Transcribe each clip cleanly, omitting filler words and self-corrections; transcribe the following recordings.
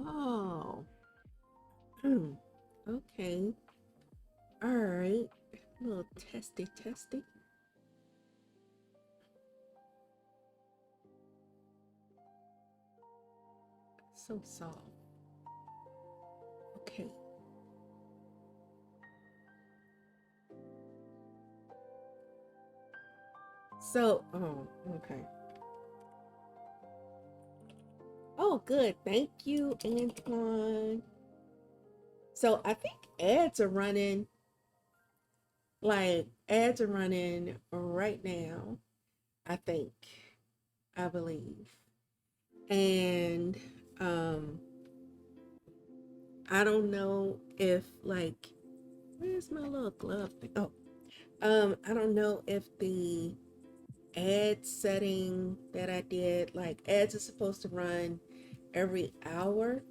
Oh. Okay. All right. A little testy, testy. So soft. Okay. So, oh, okay. Oh, good. Thank you, Antoine. So I think ads are running right now. I think, I believe. And um I don't know if like where's my little glove thing? Oh, I don't know if the ad setting that I did, like ads are supposed to run every hour.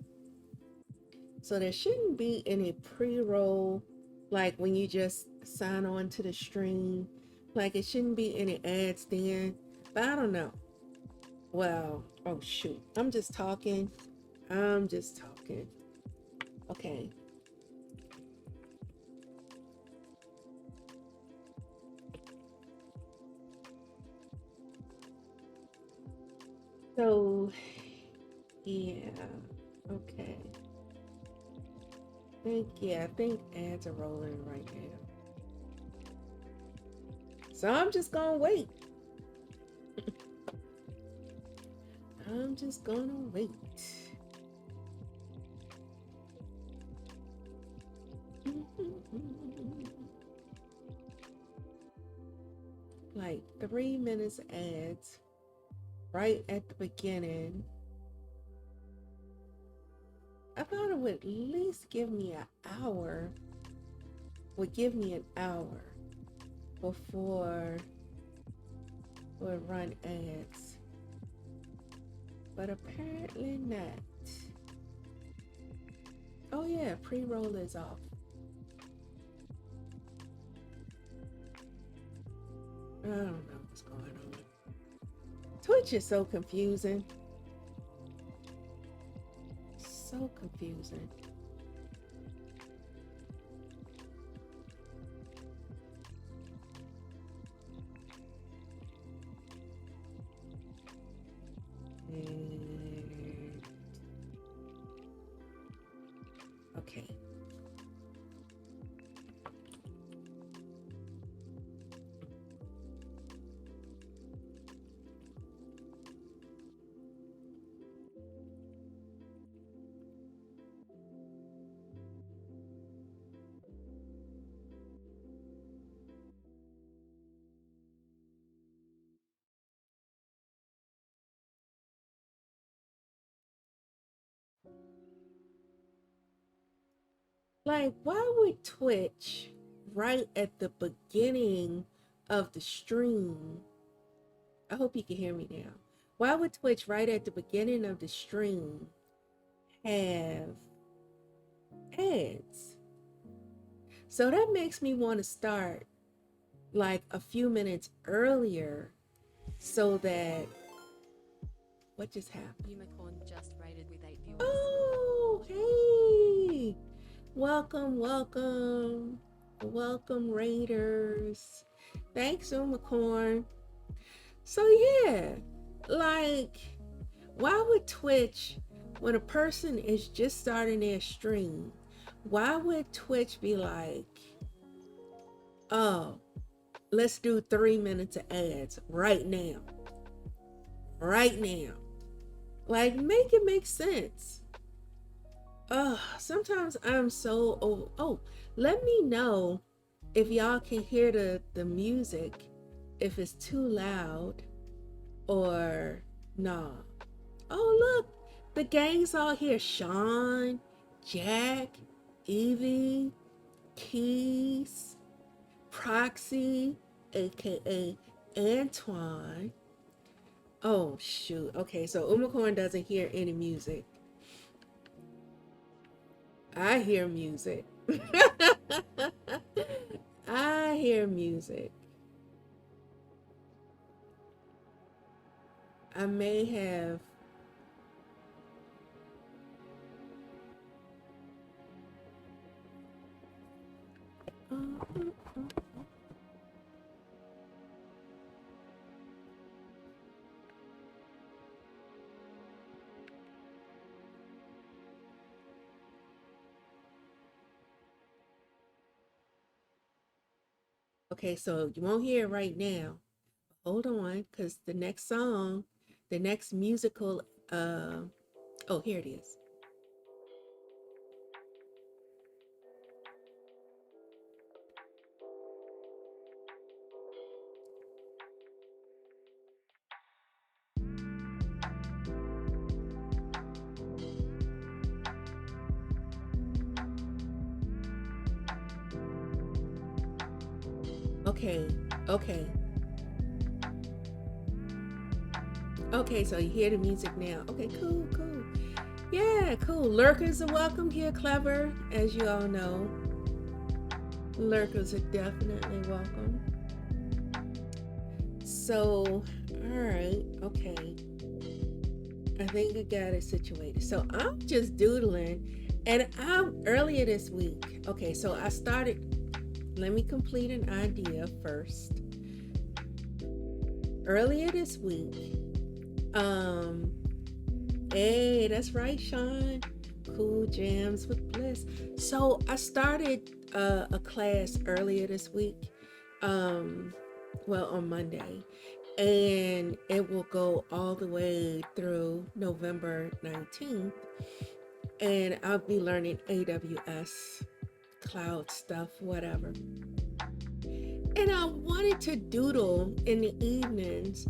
So there shouldn't be any pre-roll, like when you just sign on to the stream. Like it shouldn't be any ads then. But I don't know. Well, oh shoot. I'm just talking. I'm just talking. Okay. So yeah. Okay. I think ads are rolling right now. So I'm just gonna wait. I'm just gonna wait. Like 3 minutes ads right at the beginning. I thought it would at least give me an hour, would give me an hour before would run ads. But apparently not. Oh yeah, pre-roll is off. I don't know what's going on. Twitch is so confusing. So confusing. And okay. Like, why would Twitch right at the beginning of the stream? I hope you can hear me now. Why would Twitch right at the beginning of the stream have ads? So that makes me want to start like a few minutes earlier so that what just happened? Unicorn just rated with 8 viewers. Oh, hey. Welcome, welcome. Welcome, Raiders. Thanks, Unicorn. So yeah, like why would Twitch, when a person is just starting their stream, why would Twitch be like, oh, let's do 3 minutes of ads right now? Right now. Like, make it make sense. Sometimes I'm so oh, let me know if y'all can hear the music, if it's too loud or nah. Oh look, the gang's all here. Sean, Jack, Evie, Keys, Proxy, aka Antoine. Oh shoot. Okay, so Umacorn doesn't hear any music. I hear music. I hear music. I may have Okay, so you won't hear it right now. Hold on, because the next song, the next musical, oh, here it is. Okay, okay, okay, so you hear the music now. Okay, cool, cool. Yeah, cool. Lurkers are welcome here, Clever, as you all know. Lurkers are definitely welcome. So, all right, okay. I think I got it situated. So I'm just doodling, and I'm earlier this week. Okay, so I started. Let me complete an idea first. Earlier this week, um, hey, that's right, Sean. Cool jams with bliss. So I started a class earlier this week. Um, well, on Monday, and it will go all the way through November 19th. And I'll be learning AWS, cloud stuff, whatever. And I wanted to doodle in the evenings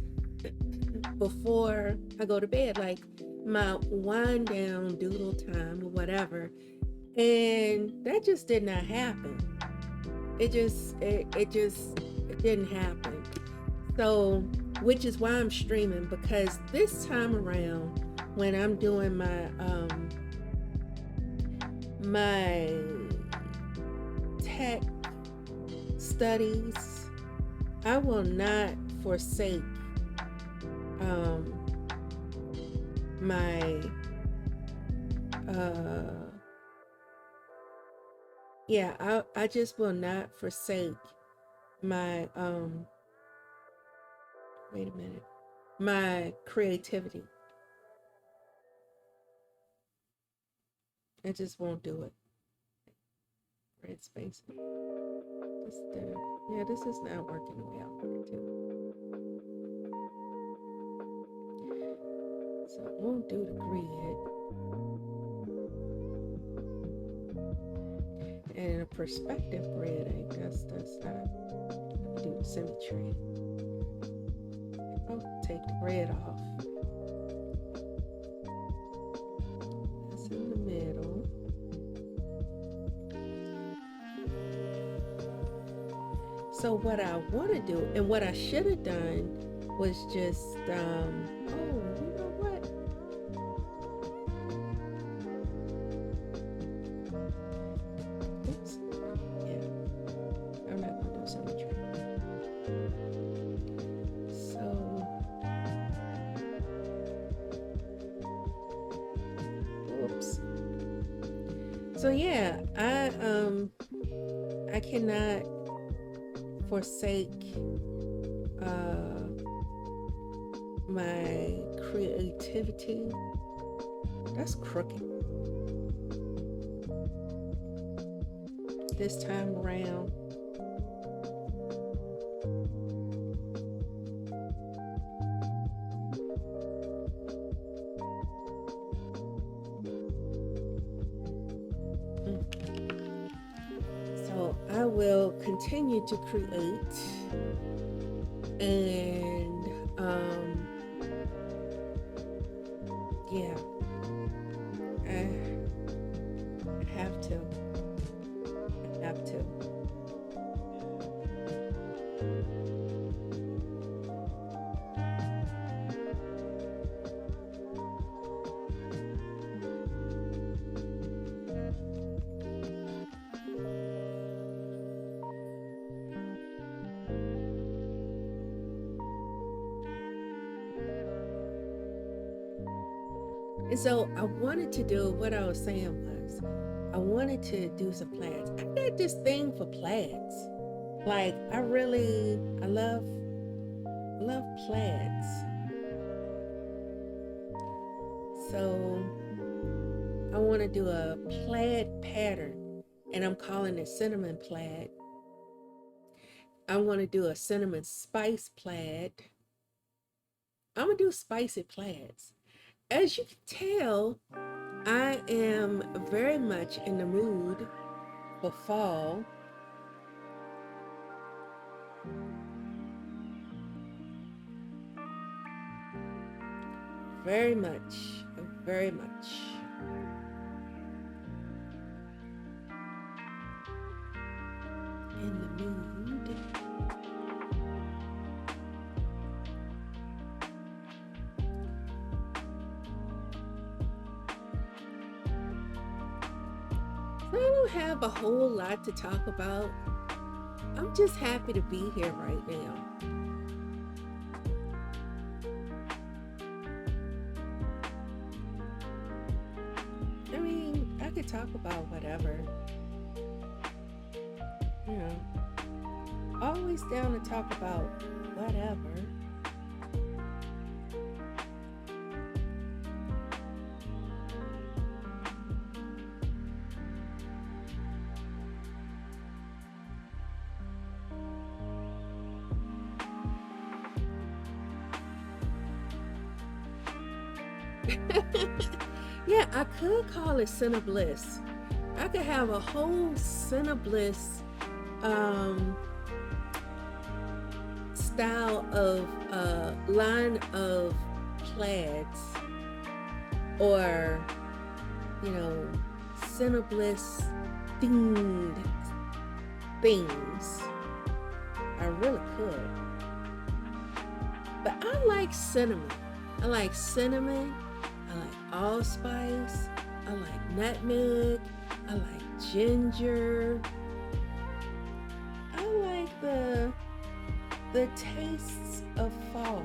before I go to bed, like my wind down doodle time or whatever. And that just did not happen. It didn't happen. So, which is why I'm streaming, because this time around when I'm doing my tech studies, I will not forsake um, my uh, yeah, I just will not forsake my wait a minute, my creativity. I just won't do it. Red space. Just yeah, this is not working the way I want it to. So I won't do the grid. And a perspective grid, I guess that's not do symmetry. I'll take the grid off. That's in the middle. So what I want to do, and what I should have done, was just oh, you know what? Oops. Yeah, I'm not gonna do symmetry. So, oops. So yeah, I cannot forsake my creativity. That's crooked this time around. So I will continue to create, and yeah, I have to. I have to. And so I wanted to do what I was saying was I wanted to do some plaids. I got this thing for plaids. Like I love plaids. So I want to do a plaid pattern, and I'm calling it cinnamon plaid. I want to do a cinnamon spice plaid. I'm gonna do spicy plaids. As you can tell, I am very much in the mood for fall. Very much, very much in the mood. So I don't have a whole lot to talk about. I'm just happy to be here right now. I mean, I could talk about whatever. You know, always down to talk about whatever. Yeah, I could call it Cinebliss. I could have a whole Cinebliss style of line of plaids, or you know, Cinebliss themed things. I really could. But I like cinnamon. I like cinnamon. I like allspice. I like nutmeg. I like ginger. I like the tastes of fall.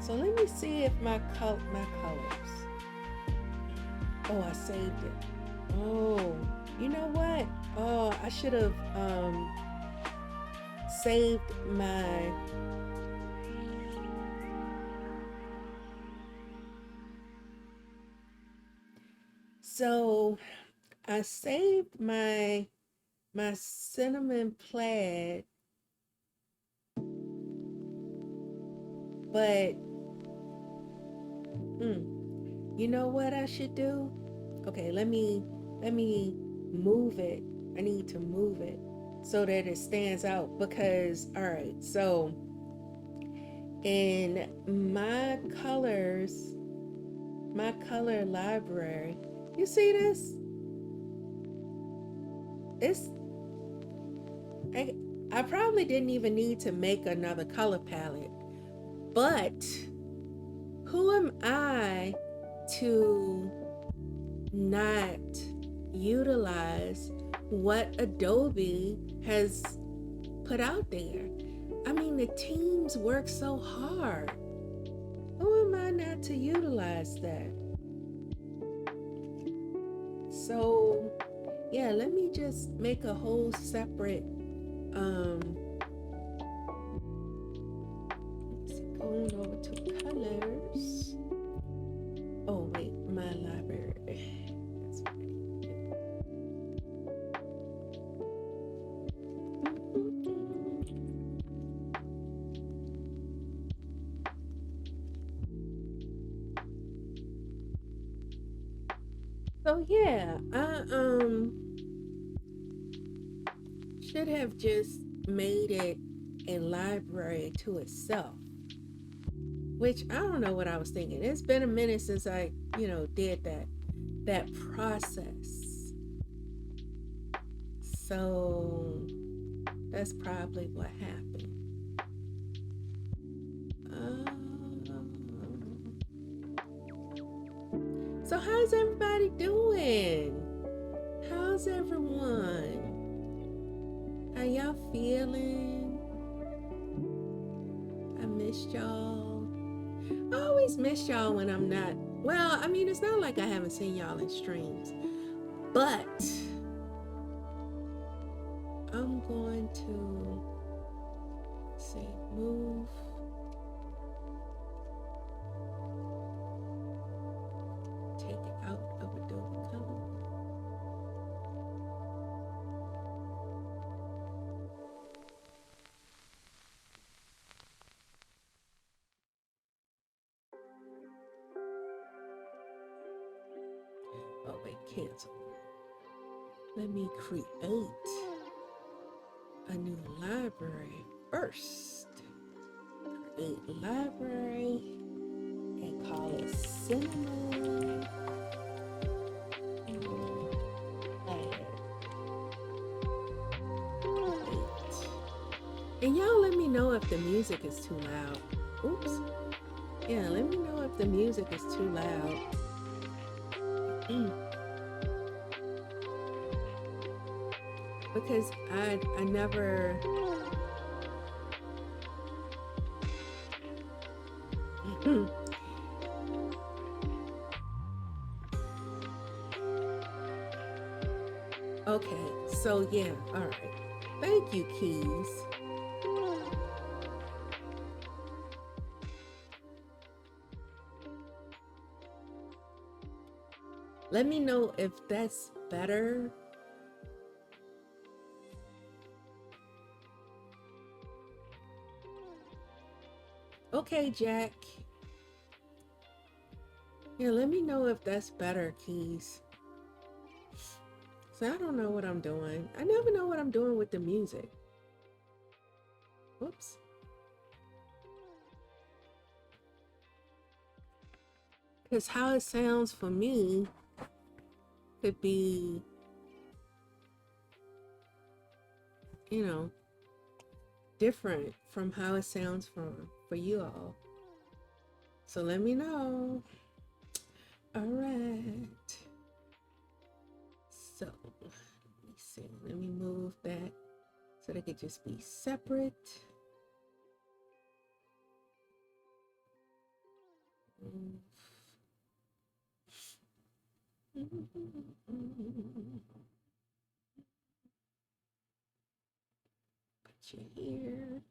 So let me see if my colors. Oh, I saved it. Oh, you know what? Oh, I should have saved my. So I saved my cinnamon plaid, but you know what I should do? Okay, let me move it. I need to move it so that it stands out, because all right, so in my colors, my color library, you see this? It's I probably didn't even need to make another color palette, but who am I to not utilize what Adobe has put out there? I mean, the teams work so hard. Who am I not to utilize that? So, yeah, let me just make a whole separate going over to colors. Oh wait, my library. That's what I need to do. So yeah, I should have just made it a library to itself, which I don't know what I was thinking. It's been a minute since I, did that process. So that's probably what happened. So how's everybody doing? How's everyone? How y'all feeling? I missed y'all. I always miss y'all when I'm not. Well, I mean, it's not like I haven't seen y'all in streams, but I'm going to move. Take it out of Adobe Color. Okay. Oh, wait, cancel. Let me create a new library first. Create library and call it Cinema Plaid. And y'all let me know if the music is too loud. Oops. Yeah, let me know if the music is too loud. Because I never okay, so yeah, all right. Thank you, Keys. Let me know if that's better. Okay, Jack. Yeah, let me know if that's better, Keys. So I don't know what I'm doing. I never know what I'm doing with the music. Whoops. Because how it sounds for me could be, you know, different from how it sounds for you all. So let me know. All right. So let me see. Let me move that so they could just be separate. Put you here.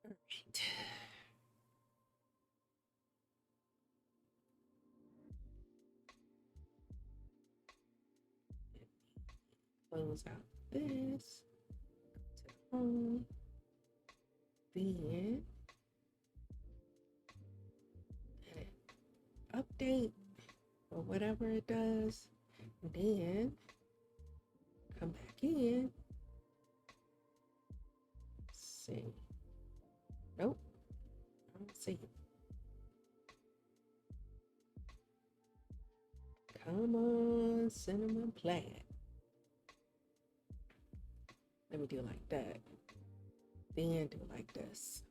All right. Close out this. To home. Then update or whatever it does. Then come back in. See. Nope. I don't see it. Come on, cinnamon plaid. Let me do it like that. Then do it like this.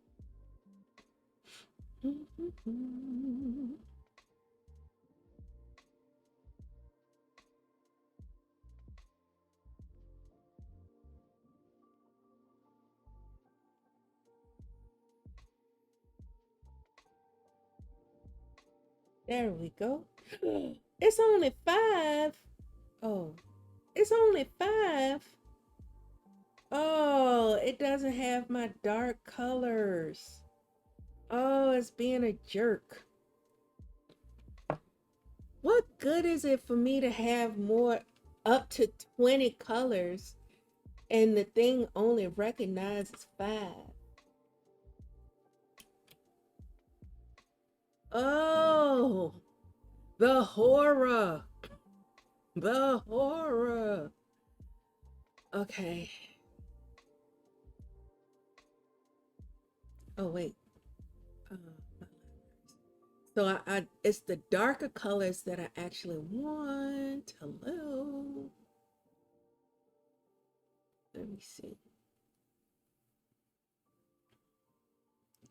There we go. It's only 5. Oh, it's only 5. Oh, it doesn't have my dark colors. Oh, it's being a jerk. What good is it for me to have more, up to 20 colors, and the thing only recognizes 5? Oh, the horror. The horror. Okay. Oh, wait. Uh, so it's the darker colors that I actually want. Hello. Let me see.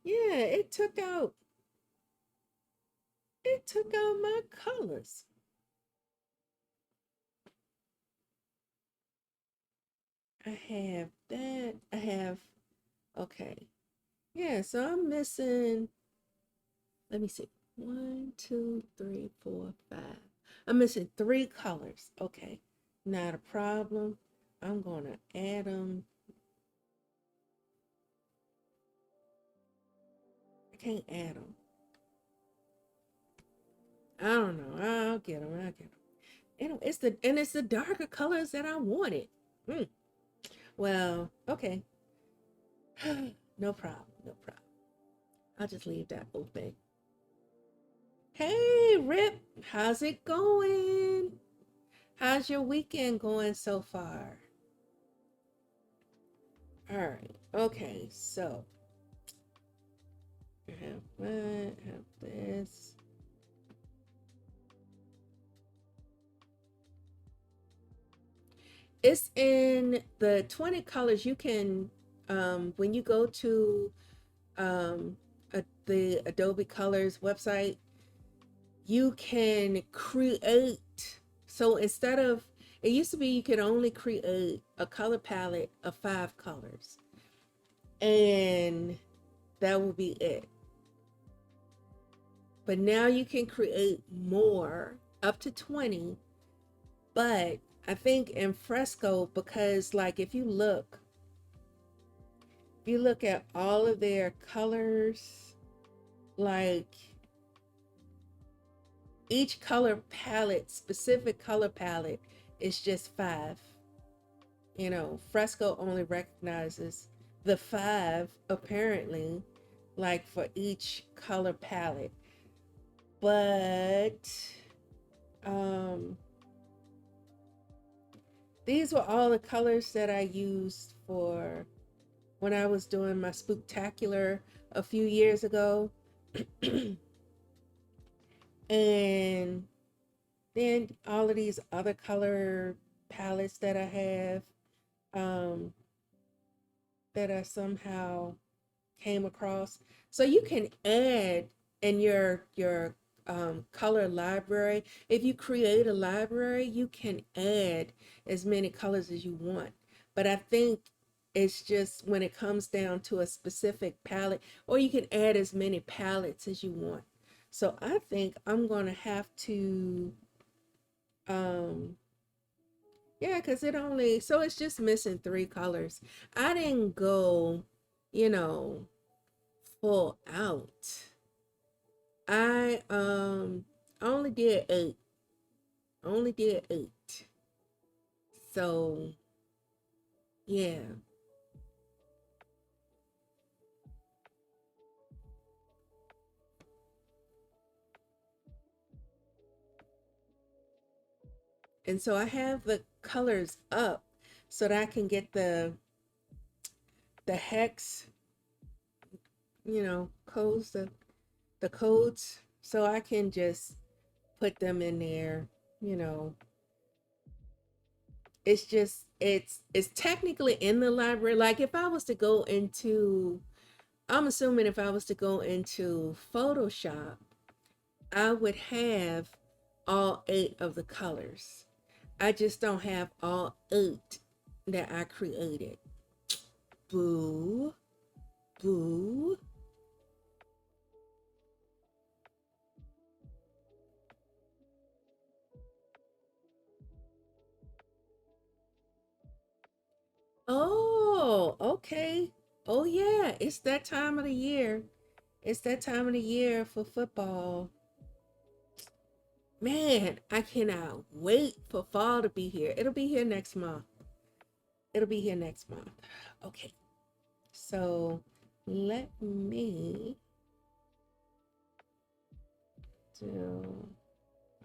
Yeah, it took out my colors. I have that. I have, okay. Yeah, so I'm missing, let me see. 1, 2, 3, 4, 5. I'm missing 3 colors. Okay, not a problem. I'm gonna add them. I can't add them. I don't know. I'll get them. It's the darker colors that I wanted. Mm. Well, okay. No problem. No problem. I'll just leave that open. Hey, Rip, how's it going? How's your weekend going so far? All right. Okay. So I have that. Have this. It's in the 20 colors. You can, when you go to the Adobe Colors website, you can create. So instead of, it used to be you could only create a color palette of 5 colors, and that will be it. But now you can create more, up to 20. But I think in Fresco, because like if you look at all of their colors, like each color palette, specific color palette, is just 5. You know, Fresco only recognizes the 5 apparently, like for each color palette. But um these were all the colors that I used for when I was doing my spooktacular a few years ago. And then all of these other color palettes that I have, um, that I somehow came across. So you can add in your color library. If you create a library, you can add as many colors as you want. But I think it's just when it comes down to a specific palette, or you can add as many palettes as you want. So I think I'm gonna have to, um, yeah, because so it's just missing 3 colors. I didn't go, you know, full out. I only did 8. Only did 8. So yeah. And so I have the colors up so that I can get the hex, codes, the codes, so I can just put them in there, you know. It's technically in the library. Like if I was to go into I'm assuming if I was to go into Photoshop, I would have all 8 of the colors. I just don't have all 8 that I created. Boo, boo. Oh, okay. Oh, yeah, it's that time of the year. It's that time of the year for football. Man, I cannot wait for fall to be here. It'll be here next month. It'll be here next month. Okay, so let me do.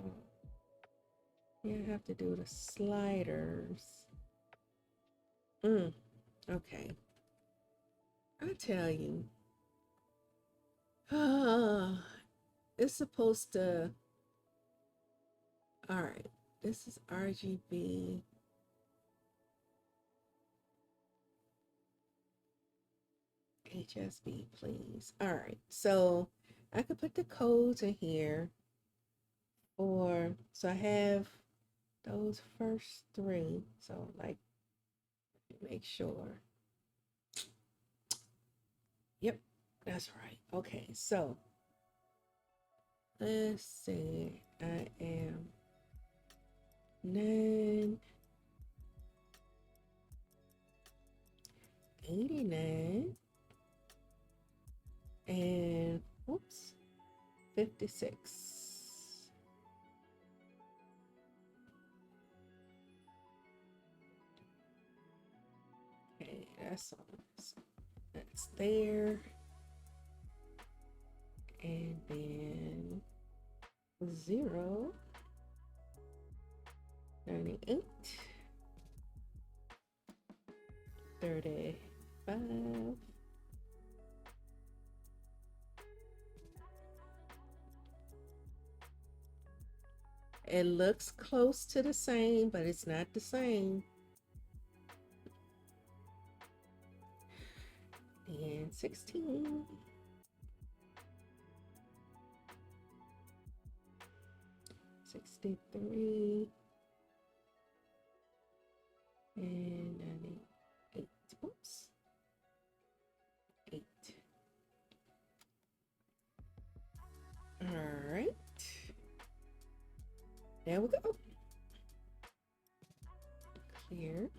Oh, yeah, I have to do the sliders. Okay. I tell you, it's supposed to. All right, this is RGB. HSB, please. All right, so I could put the codes in here so I have those first 3. So, like, make sure. Yep, that's right. Okay, so let's see. I am 989 and oops, 56. Okay, that's all. So that's there. And then 0, 98, 35. It looks close to the same, but it's not the same. And 16. 63. And 98. Oops. 8. All right. There we go. Clear.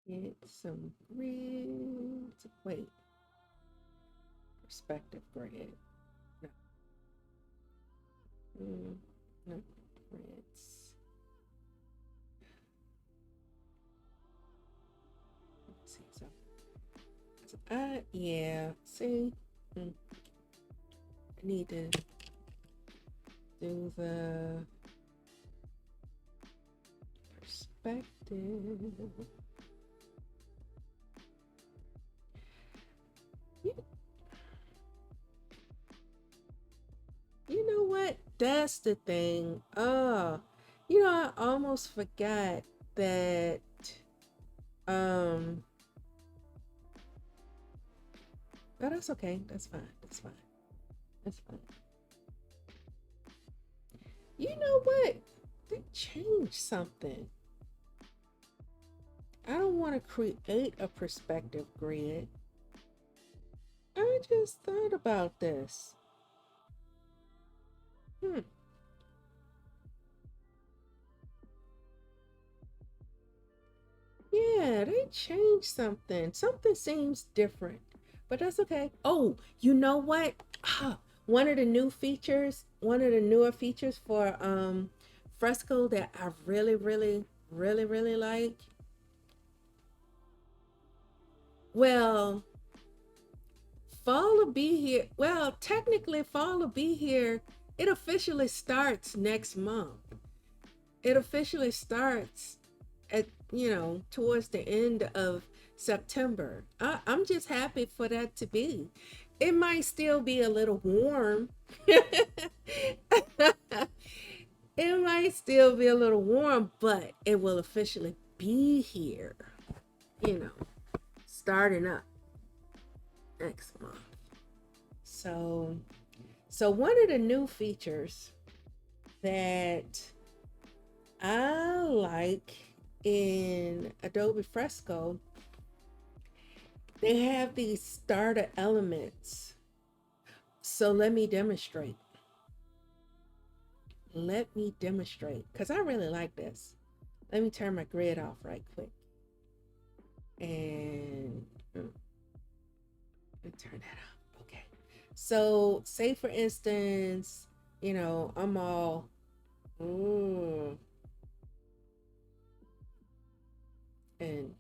Get some grids. Wait. Perspective grid. No. No. Grids. Let's see. Yeah. See? I need to do the perspective. You know what? That's the thing. I almost forgot that um but that's okay. That's fine. That's fine. That's fine. You know what? They changed something. I don't want to create a perspective grid. I just thought about this. Hmm. Yeah, they changed something. Something seems different, but that's okay. Oh, you know what? One of the new features, one of the newer features for Fresco that I really, really, really, really like. Well, fall will be here. Well, technically, fall will be here. It officially starts next month. It officially starts at towards the end of September. I'm just happy for that to be. It might still be a little warm. It might still be a little warm, but it will officially be here, you know, starting up next month. So, so one of the new features that I like in Adobe Fresco, they have these starter elements. So let me demonstrate. Let me demonstrate because I really like this. Let me turn my grid off right quick. And let me turn that off. Okay. So say for instance, I'm all and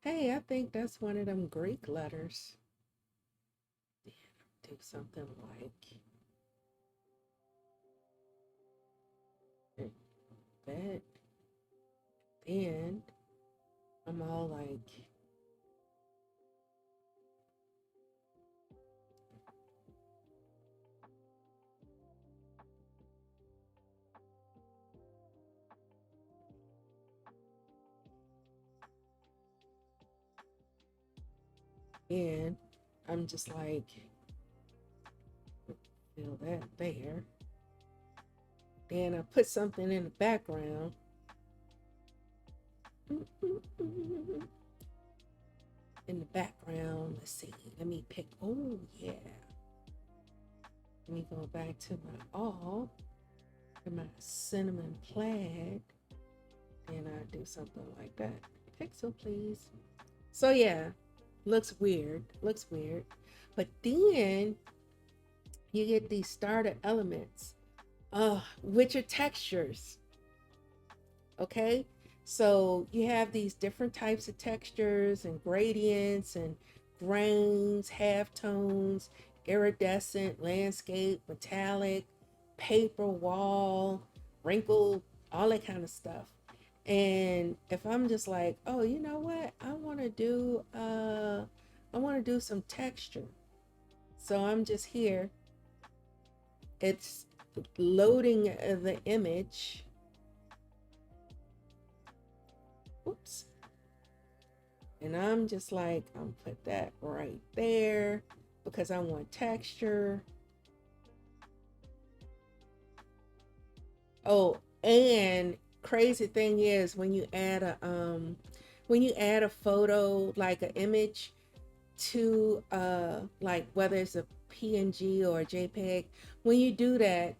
hey, I think that's one of them Greek letters. Do something like that. Then I'm all like, and I'm just like, feel that there. Then I put something in the background. In the background, let's see. Let me pick. Oh, yeah. Let me go back to my to my cinnamon plaid. And I do something like that. Pixel, please. So, yeah, looks weird. Looks weird. But then you get these starter elements, which are textures. Okay, so you have these different types of textures and gradients and grains, halftones, iridescent, landscape, metallic, paper, wall, wrinkled, all that kind of stuff. And if I'm just like, oh, you know what, I want to do some texture. So I'm just here, it's loading the image. Oops. And I'm just like, I'm put that right there because I want texture. Oh, and crazy thing is when you add a photo, like an image, to like whether it's a PNG or a JPEG, when you do that,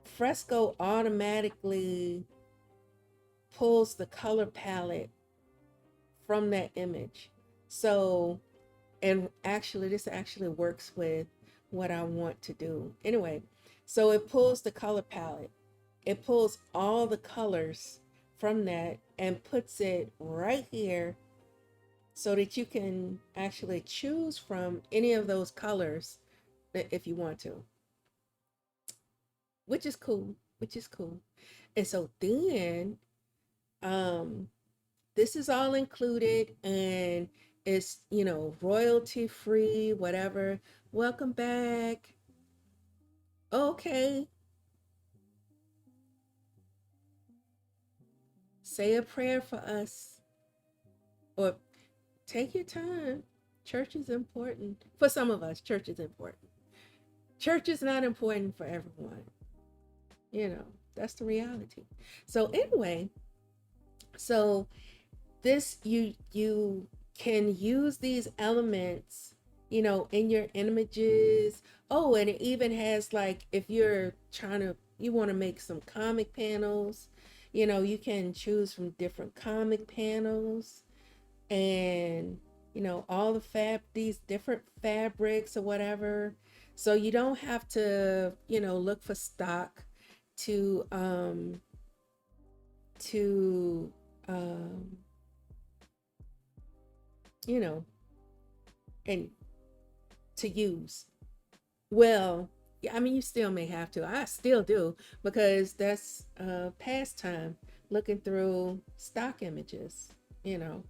Fresco automatically pulls the color palette from that image. So, and actually, this actually works with what I want to do. Anyway, so it pulls the color palette, it pulls all the colors from that and puts it right here so that you can actually choose from any of those colors if you want to, which is cool, which is cool. And so then, um, this is all included and it's, royalty free, whatever. Welcome back. Okay. Say a prayer for us or take your time. Church is important. For some of us, church is important. Church is not important for everyone. You know, that's the reality. So anyway, so this you can use these elements, in your images. Oh, and it even has, like, if you want to make some comic panels, you can choose from different comic panels. And all these different fabrics or whatever, so you don't have to look for stock to to um you know and to use. Well, yeah, I mean, you still may have to. I still do, because that's pastime, looking through stock images. you know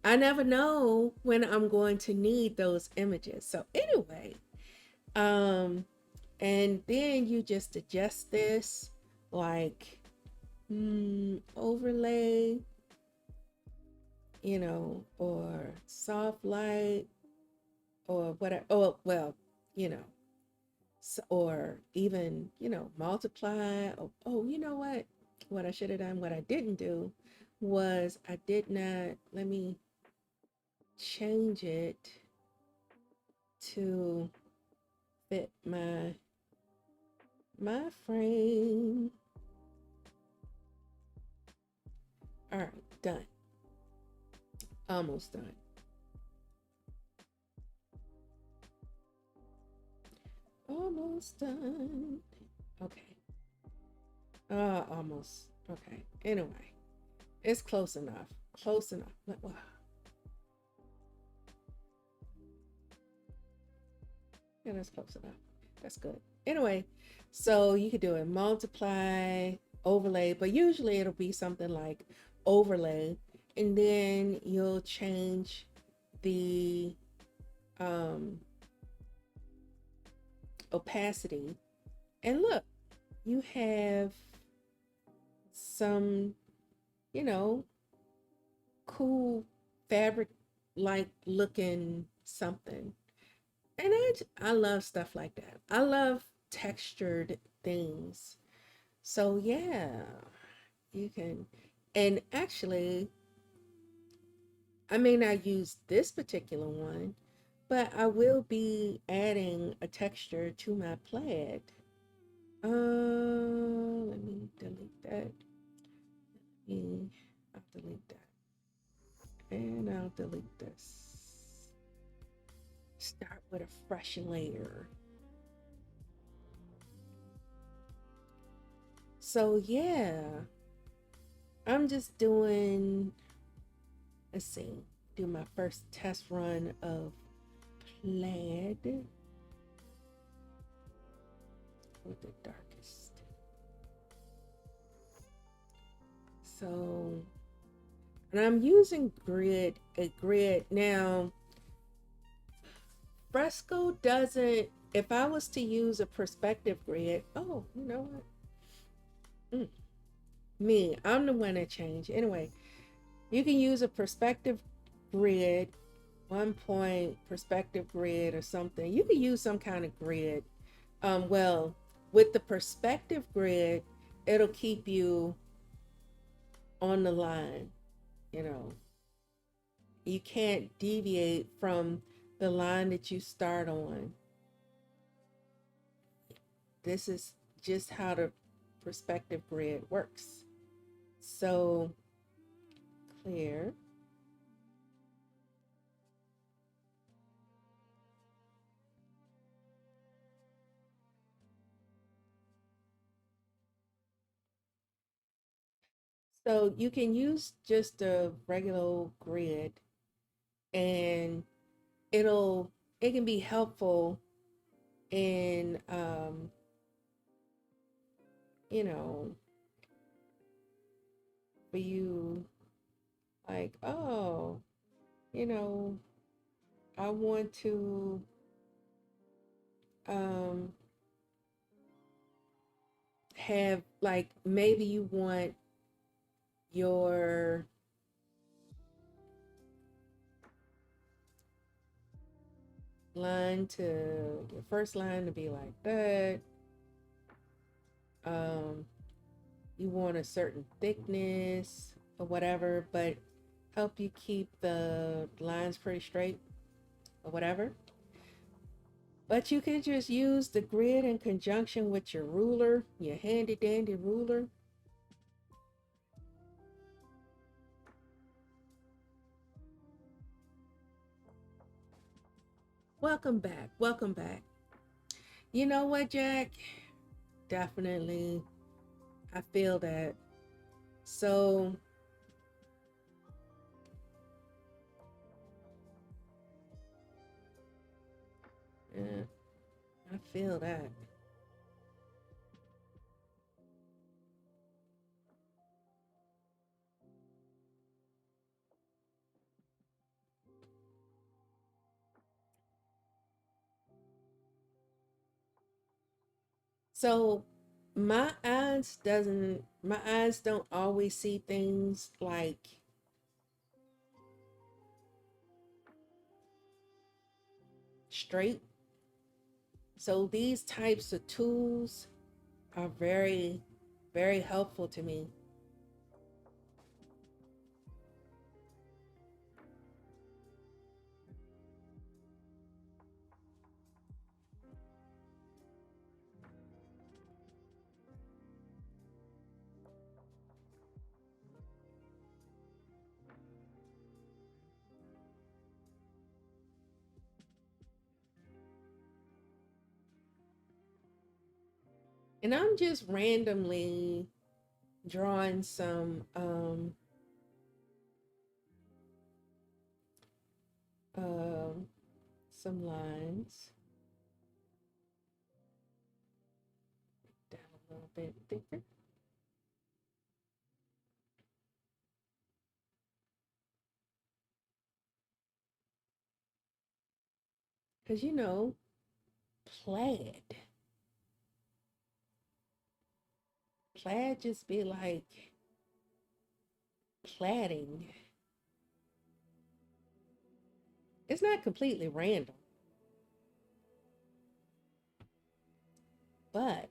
I never know when I'm going to need those images. So anyway, um, and then you just adjust this, like, overlay, or soft light, or whatever. Oh, well, you know, or even, multiply. Oh, you know what? What I should have done, what I didn't do, was I did not, let me change it to fit my frame. All right, done. Almost done. Almost done. Okay. Almost. Okay. Anyway, it's close enough. Close enough. Wow. Yeah, that's close enough. That's good. Anyway, so you could do it multiply, overlay, but usually it'll be something like overlay, and then you'll change the um, opacity. And look, you have some, you know, cool fabric like looking something. And I love stuff like that. I love textured things. So yeah, you can, and actually, I may not use this particular one, but I will be adding a texture to my plaid. Let me delete that. I'll delete that. And I'll delete this. Start with a fresh layer. So yeah, I'm just doing, let's see, do my first test run of plaid with the darkest. So, and I'm using a grid. Now, Fresco doesn't, if I was to use a perspective grid, oh, you know what? Me, I'm the one that changed. Anyway, you can use a perspective grid, 1 point perspective grid or something. You can use some kind of grid. Well, with the perspective grid, it'll keep you on the line. You know, you can't deviate from the line that you start on. This is just how the perspective grid works. So clear. So you can use just a regular grid, and it can be helpful in you know, for you, like, oh, you know, I want to um have, like, maybe you want your your first line to be like that. um you want a certain thickness or whatever, but help you keep the lines pretty straight or whatever. But you can just use the grid in conjunction with your ruler, your handy dandy ruler. Welcome back. Welcome back. You know what, Jack? Definitely. I feel that. So, yeah, I feel that. So, my eyes don't always see things like straight. So these types of tools are very, very helpful to me. And I'm just randomly drawing um some lines down a little bit thicker. Cause plaid. Plaid just be like plaiding. It's not completely random, but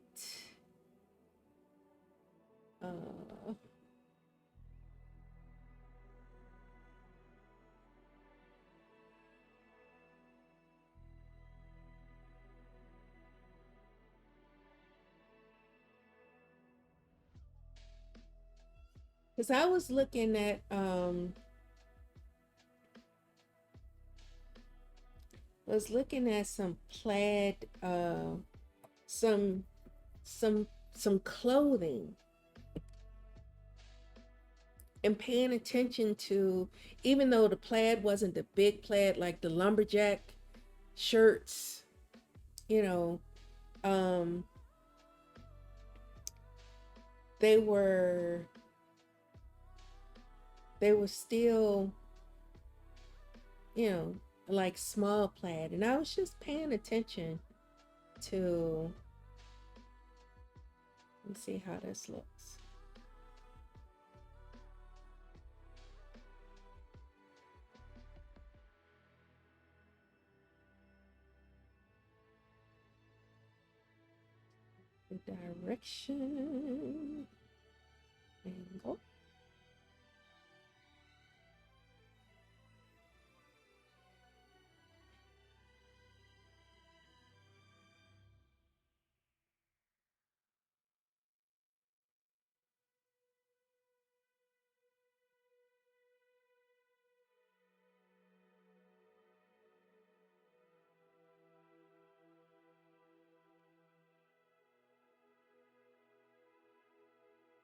Because I was looking at some plaid, some some clothing, and paying attention to, even though the plaid wasn't the big plaid like the lumberjack shirts, you know, um, they were they were still, you know, like small plaid, and I was just paying attention to. Let's see how this looks. The direction angle.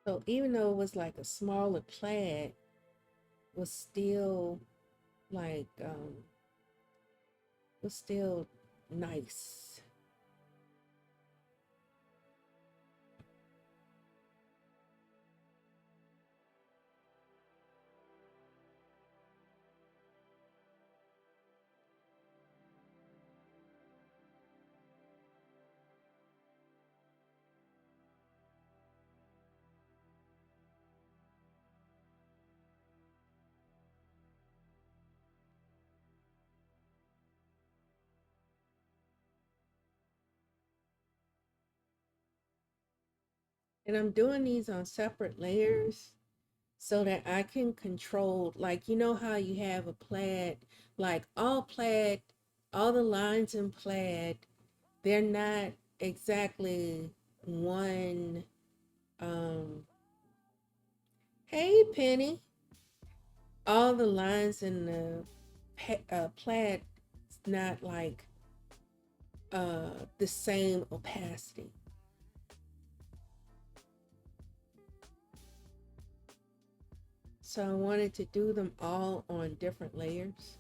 So even though it was like a smaller plaid, was still like was still nice. And I'm doing these on separate layers so that I can control, like, you know how you have a plaid, like all the lines in plaid, they're not exactly one. um Hey Penny, all the lines in the plaid is not like the same opacity. So I wanted to do them all on different layers.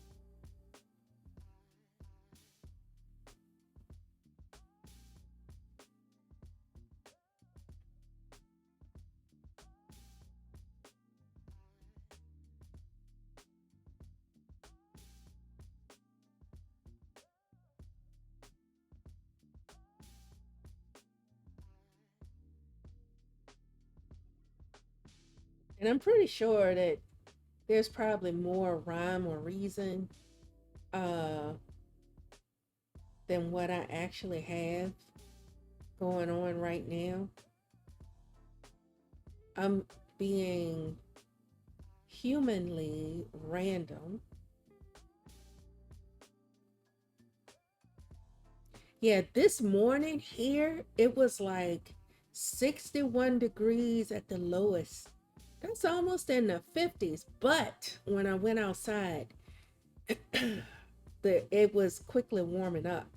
And I'm pretty sure that there's probably more rhyme or reason uh, than what I actually have going on right now. I'm being humanly random. Yeah, this morning here, it was like 61 degrees at the lowest. That's almost in the 50s. But when I went outside, it was quickly warming up.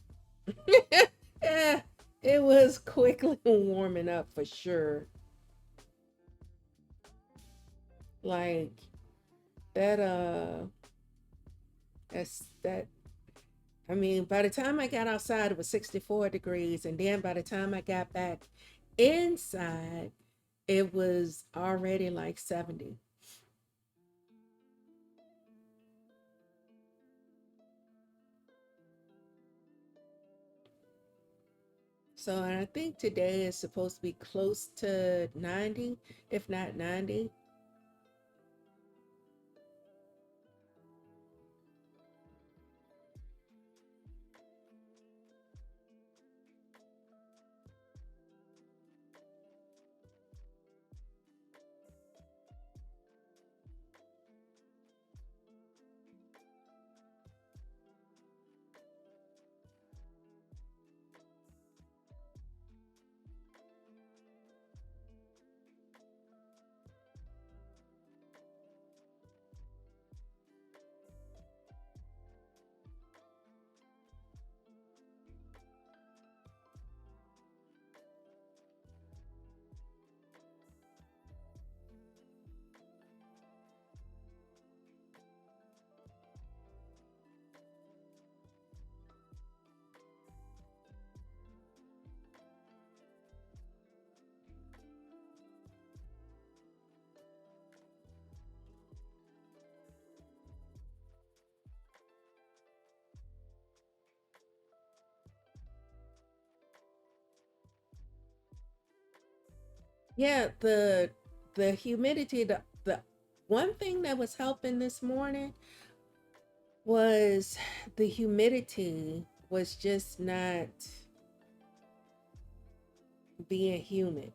Yeah, it was quickly warming up for sure. Like that that I mean, by the time I got outside it was 64 degrees, and then by the time I got back inside it was already like 70. So I think today is supposed to be close to 90, if not 90. Yeah, the humidity, the one thing that was helping this morning was the humidity was just not being humid.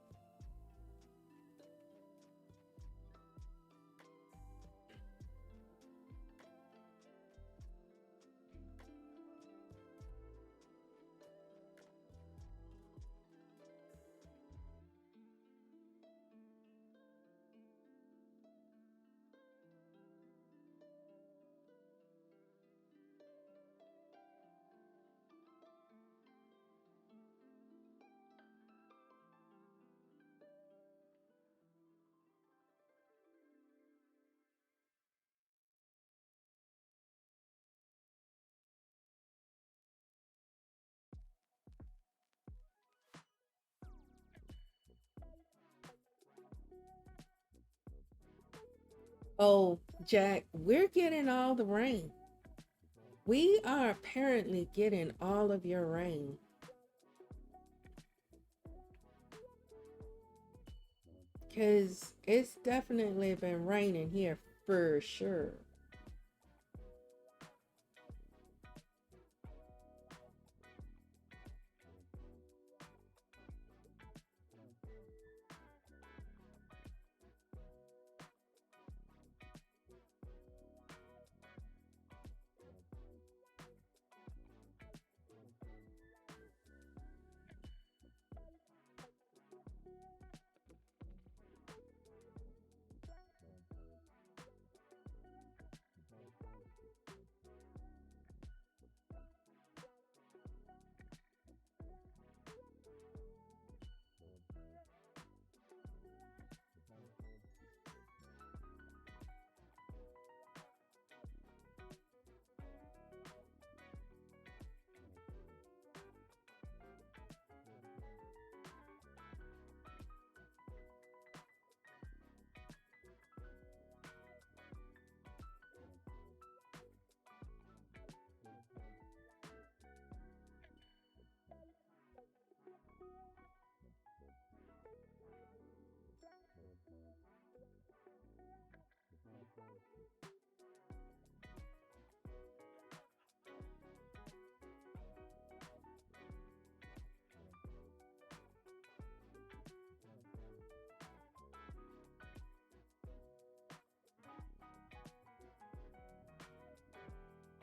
Oh, Jack, we're getting all the rain. We are apparently getting all of your rain because it's definitely been raining here for sure.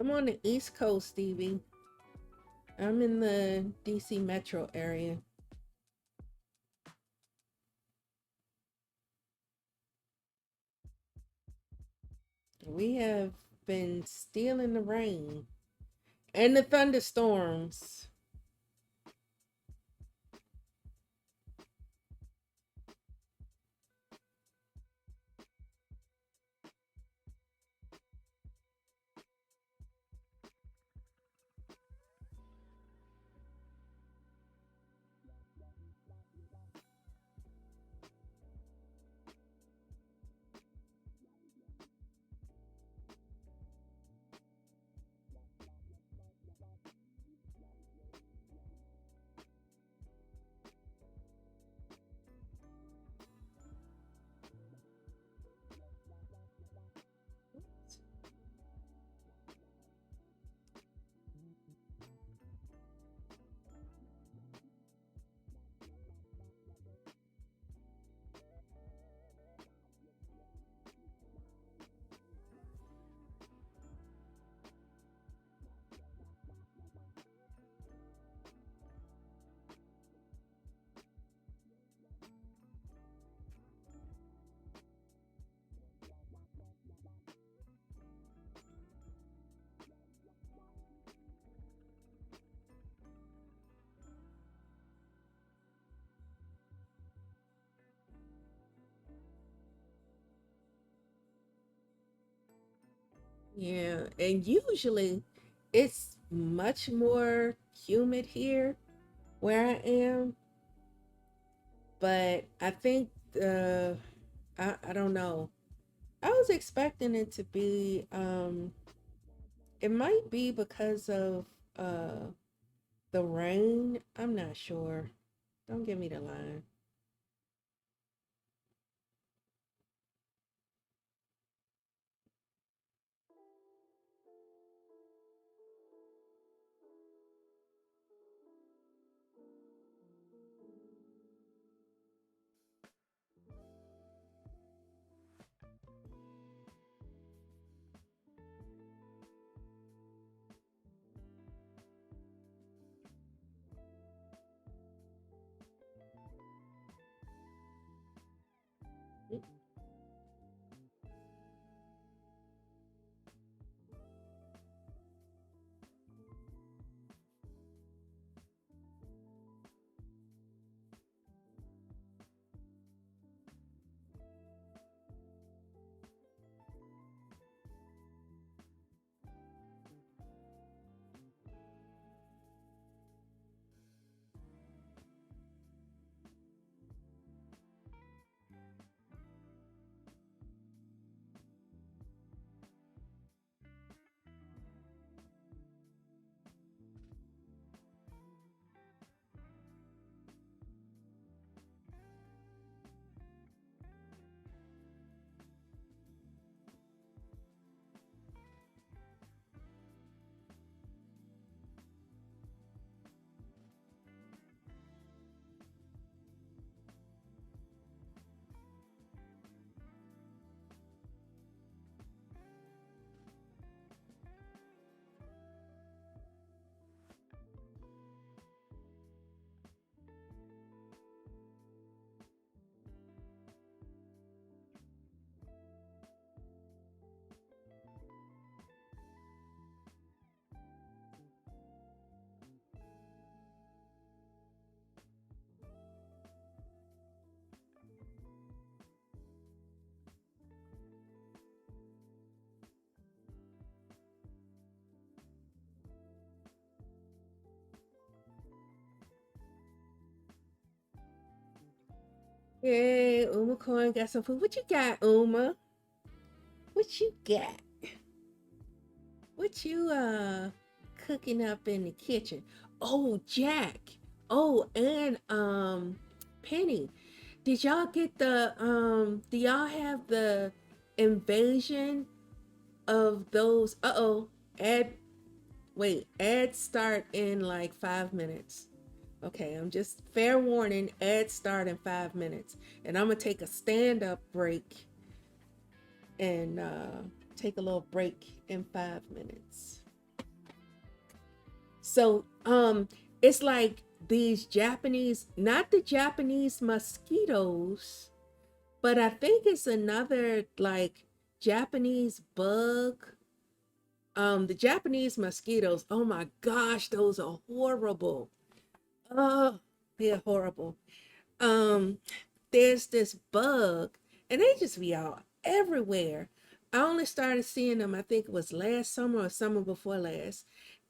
I'm on the East Coast, Stevie. I'm in the DC metro area. We have been stealing the rain and the thunderstorms. Yeah, and usually it's much more humid here where I am, but I think I don't know. I was expecting it to be it might be because of uh the rain. I'm not sure. Don't give me the line. Yay, Uma Coin got some food. What you got, Uma? What you got? What you cooking up in the kitchen? Oh, Jack. Oh, and Penny. Did y'all get the do y'all have the invasion of those ad ads start in like 5 minutes. Okay, I'm just fair warning, ads start in 5 minutes. And I'm gonna take a stand-up break and take a little break in 5 minutes. So it's like these Japanese, not the Japanese mosquitoes, but I think it's another like Japanese bug. The Japanese mosquitoes, oh my gosh, those are horrible. Oh, they're horrible. Um, there's this bug, and they just be out everywhere. I only started seeing them, I think it was last summer or summer before last.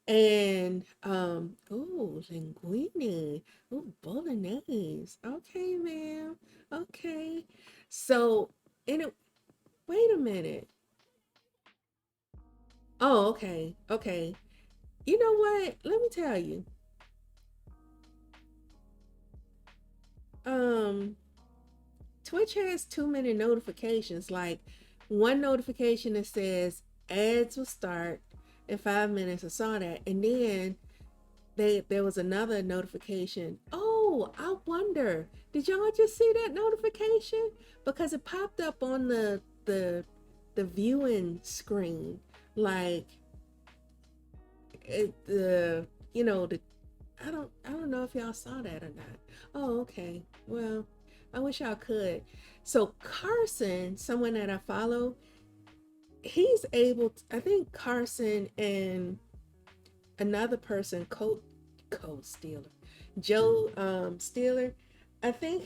And oh, linguine, oh, bolognese. Okay, ma'am. Okay. So, and it, wait a minute. Oh, okay, okay. You know what? Let me tell you. Um, Twitch has too many notifications. Like one notification that says ads will start in 5 minutes. I saw that, and then there was another notification. Oh, I wonder, did y'all just see that notification? Because it popped up on the viewing screen, like the the I don't know if y'all saw that or not. Oh, okay. Well, I wish y'all could. So Carson, someone that I follow, he's able to, I think Carson and another person, Code Steeler, Joe Steeler, I think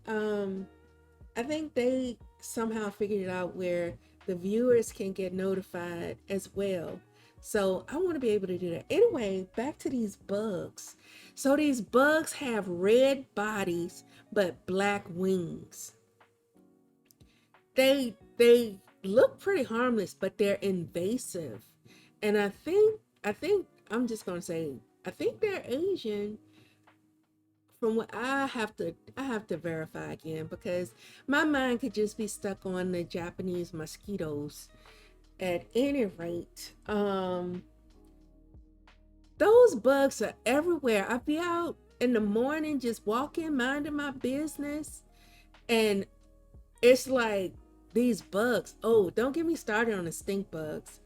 I think they somehow figured it out where the viewers can get notified as well. So I want to be able to do that. Anyway, back to these bugs. So these bugs have red bodies but black wings. They look pretty harmless, but they're invasive. And I think I'm just gonna say I think they're Asian. From what I have to verify again because my mind could just be stuck on the Japanese mosquitoes. At any rate, those bugs are everywhere. I be out in the morning just walking, minding my business, and it's like these bugs. Oh, don't get me started on the stink bugs.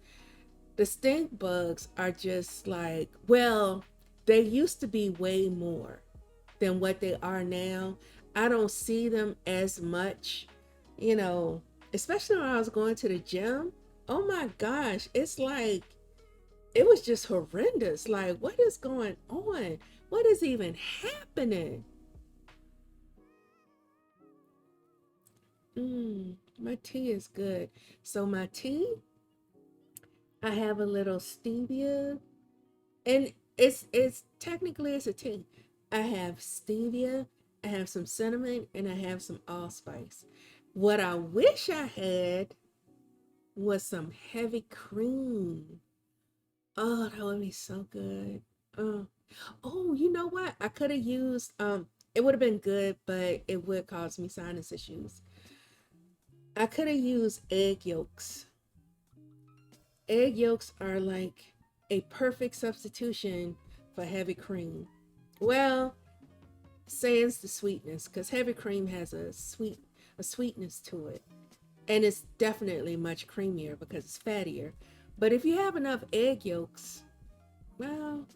The stink bugs are just like, well, they used to be way more than what they are now. I don't see them as much, you know, especially when I was going to the gym. Oh my gosh, it's like it was just horrendous. Like, what is going on? What is even happening? My tea is good. So my tea, I have a little stevia, and it's technically it's a tea. I have stevia, I have some cinnamon, and I have some allspice. What I wish I had was some heavy cream. Oh, that would be so good. Oh, oh, you know what? I could have used it would have been good, but it would cause me sinus issues. I could have used egg yolks. Egg yolks are like a perfect substitution for heavy cream. Well, sans the sweetness, because heavy cream has a sweetness to it. And it's definitely much creamier because it's fattier. But if you have enough egg yolks, well,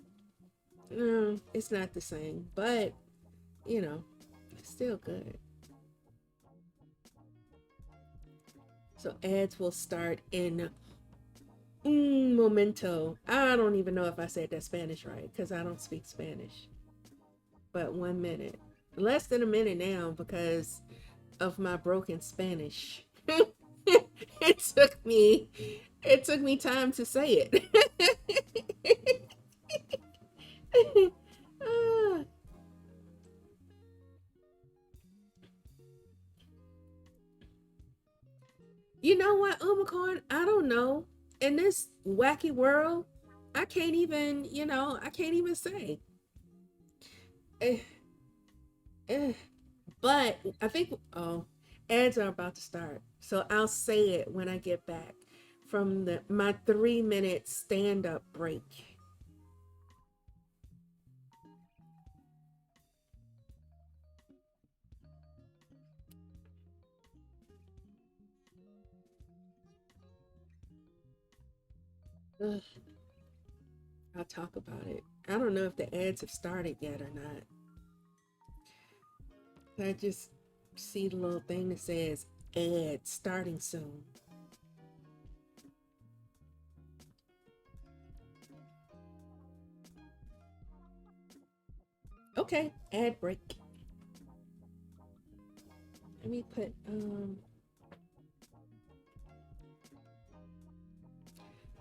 it's not the same. But, it's still good. So ads will start in momento. I don't even know if I said that Spanish right because I don't speak Spanish. But 1 minute. Less than a minute now because of my broken Spanish. it took me it took me time to say it. Ah, You know what, Umacorn? I don't know. In this wacky world, I can't even, I can't even say. Eh, eh. But I think, oh, ads are about to start. So I'll say it when I get back from my 3 minute stand up break. Ugh, I'll talk about it. I don't know if the ads have started yet or not. I just see the little thing that says ads starting soon. Okay, ad break. Let me put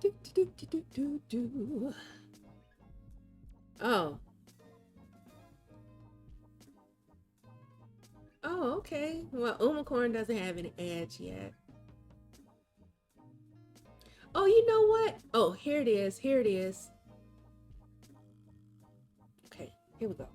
do do do do do do. Oh, oh, okay. Well, Umacorn doesn't have any ads yet. Oh, you know what? Oh, here it is. Here it is. Okay, here we go.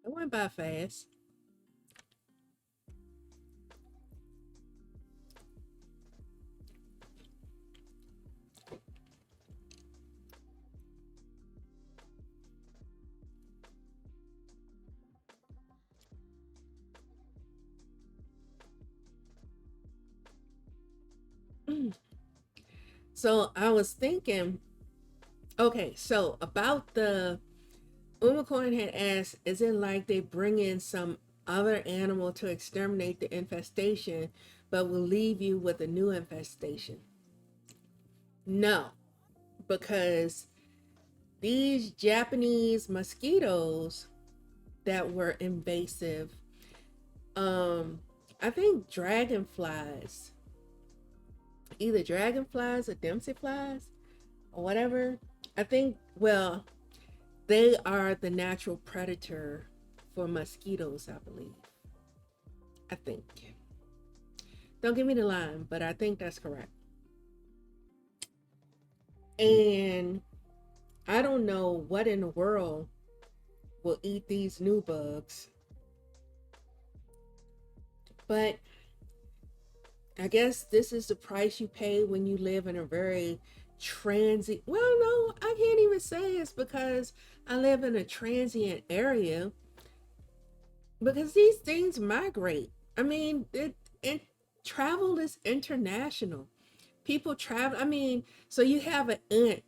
It went by fast. So I was thinking, okay, so about the Umacoin had asked, is it like they bring in some other animal to exterminate the infestation, but will leave you with a new infestation? No, because these Japanese mosquitoes that were invasive, um, I think dragonflies, either dragonflies or Dempsey flies or whatever. I think, well, they are the natural predator for mosquitoes, I believe. I think. Don't give me the line, but I think that's correct. And I don't know what in the world will eat these new bugs, but I guess this is the price you pay when you live in a very transient. Well, no, I can't even say it's because I live in a transient area, because these things migrate. I mean, travel is international. People travel. I mean, so you have an aunt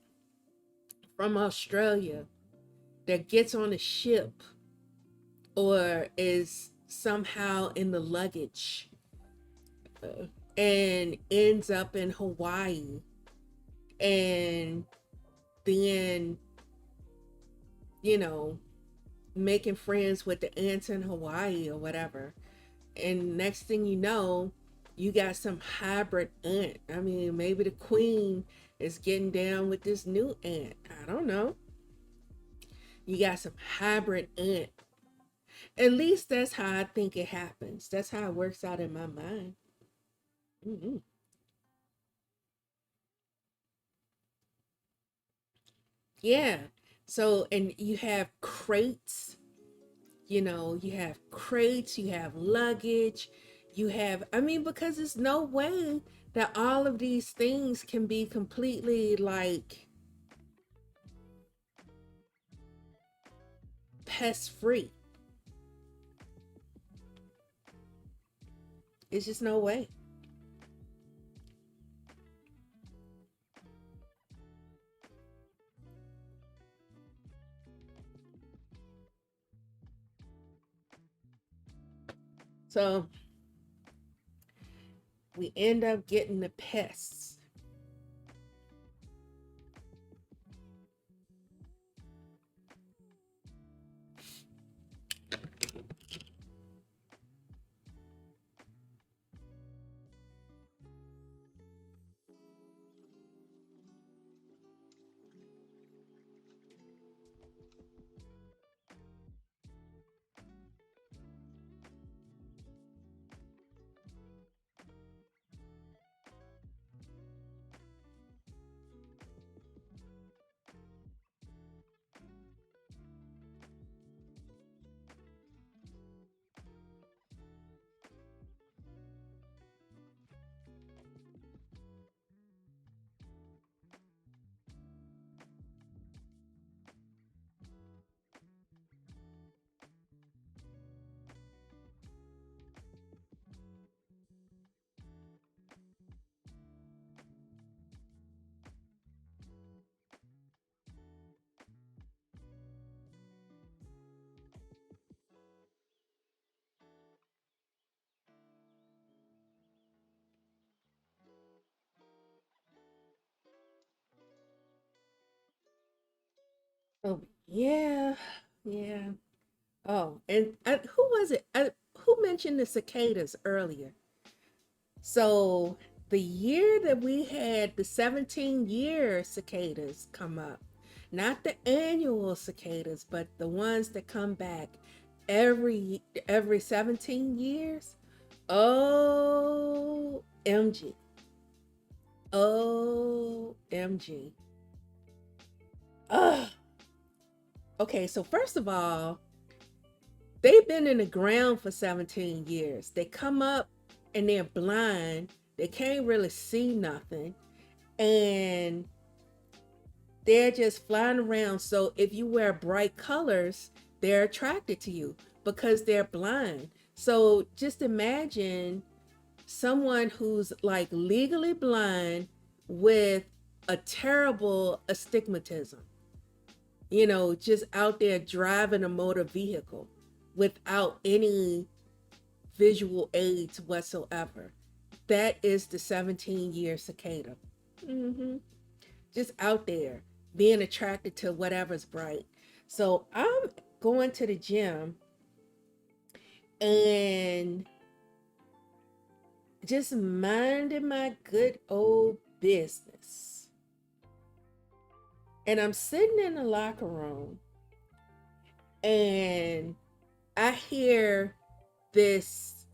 from Australia that gets on a ship or is somehow in the luggage, and ends up in Hawaii, and then, you know, making friends with the aunts in Hawaii or whatever. And next thing you know, you got some hybrid aunt. I mean, maybe the queen is getting down with this new aunt. I don't know. You got some hybrid aunt. At least that's how I think it happens. That's how it works out in my mind. Mm-hmm. Yeah. So, and you have crates, you have crates, you have luggage, you have, I mean, because there's no way that all of these things can be completely like pest free. It's just no way. So we end up getting the pests. Oh, yeah, yeah. Oh, and who was it? Who mentioned the cicadas earlier? So the year that we had the 17-year cicadas come up, not the annual cicadas, but the ones that come back every 17 years. OMG. OMG. Ugh. Okay, so first of all, they've been in the ground for 17 years. They come up and they're blind. They can't really see nothing. And they're just flying around. So if you wear bright colors, they're attracted to you because they're blind. So just imagine someone who's like legally blind with a terrible astigmatism. just out there driving a motor vehicle without any visual aids whatsoever. That is the 17-year cicada. hmm Just out there being attracted to whatever's bright. So I'm going to the gym and just minding my good old business. And I'm sitting in the locker room and I hear this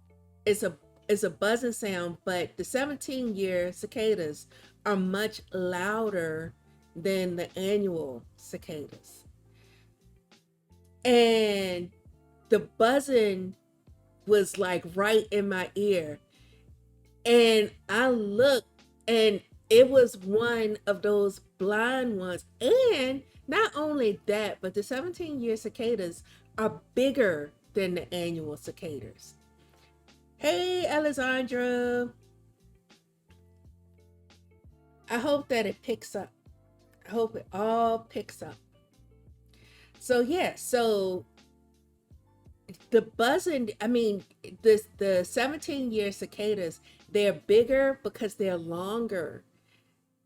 is a buzzing sound, but the 17-year cicadas are much louder than the annual cicadas. And the buzzing was like right in my ear. And I looked and it was one of those blind ones. And not only that, but the 17-year cicadas are bigger than the annual cicadas. Hey, Alessandra. I hope that it picks up. I hope it all picks up. So yeah, so the buzzing, I mean, the 17-year cicadas, they're bigger because they're longer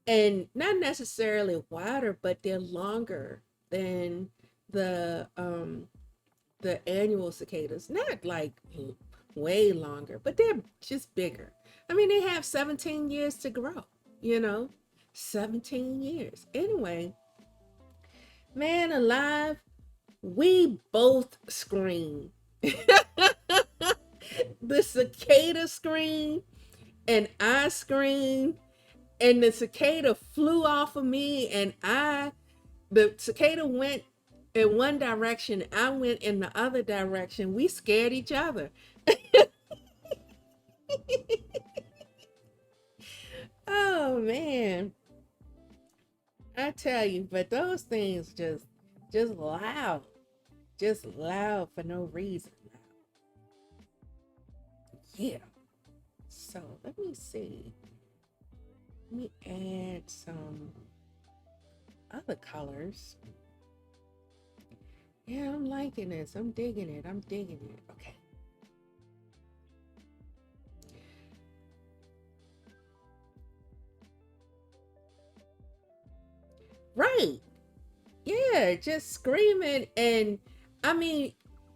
and not necessarily wider, but they're longer than the um the annual cicadas. Not like way longer, but they're just bigger. I mean, they have 17 years to grow, you know? 17 years. Anyway, man alive, we both scream. The cicada scream and I screamed and the cicada flew off of me and the cicada went in one direction, I went in the other direction. We scared each other. Oh man, I tell you, but those things just loud, just loud for no reason. Yeah. So let me see. Let me add some other colors. Yeah, I'm liking this. I'm digging it. I'm digging it. Okay. Right. Yeah, just screaming. And I mean,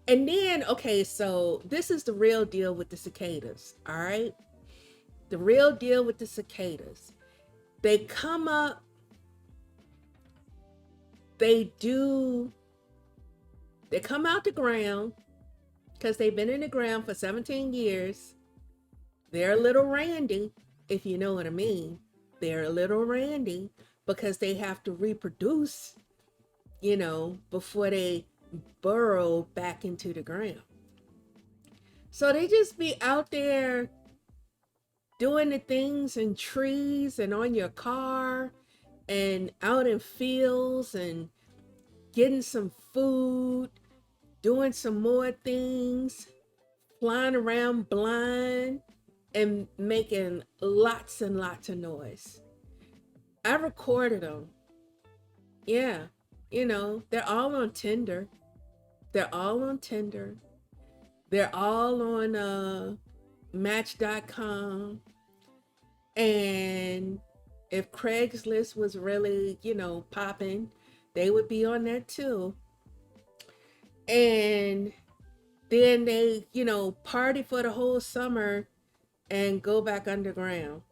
and then, okay, so this is the real deal with the cicadas. All right. The real deal with the cicadas. They come up, they do, they come out the ground because they've been in the ground for 17 years. They're a little randy, if you know what I mean. They're a little randy because they have to reproduce, before they burrow back into the ground. So they just be out there doing the things in trees and on your car and out in fields and getting some food, doing some more things, flying around blind and making lots and lots of noise. I recorded them. Yeah. They're all on Tinder. They're all on Tinder. They're all on Match.com. And if Craigslist was really, popping, they would be on that too. And then they, party for the whole summer and go back underground.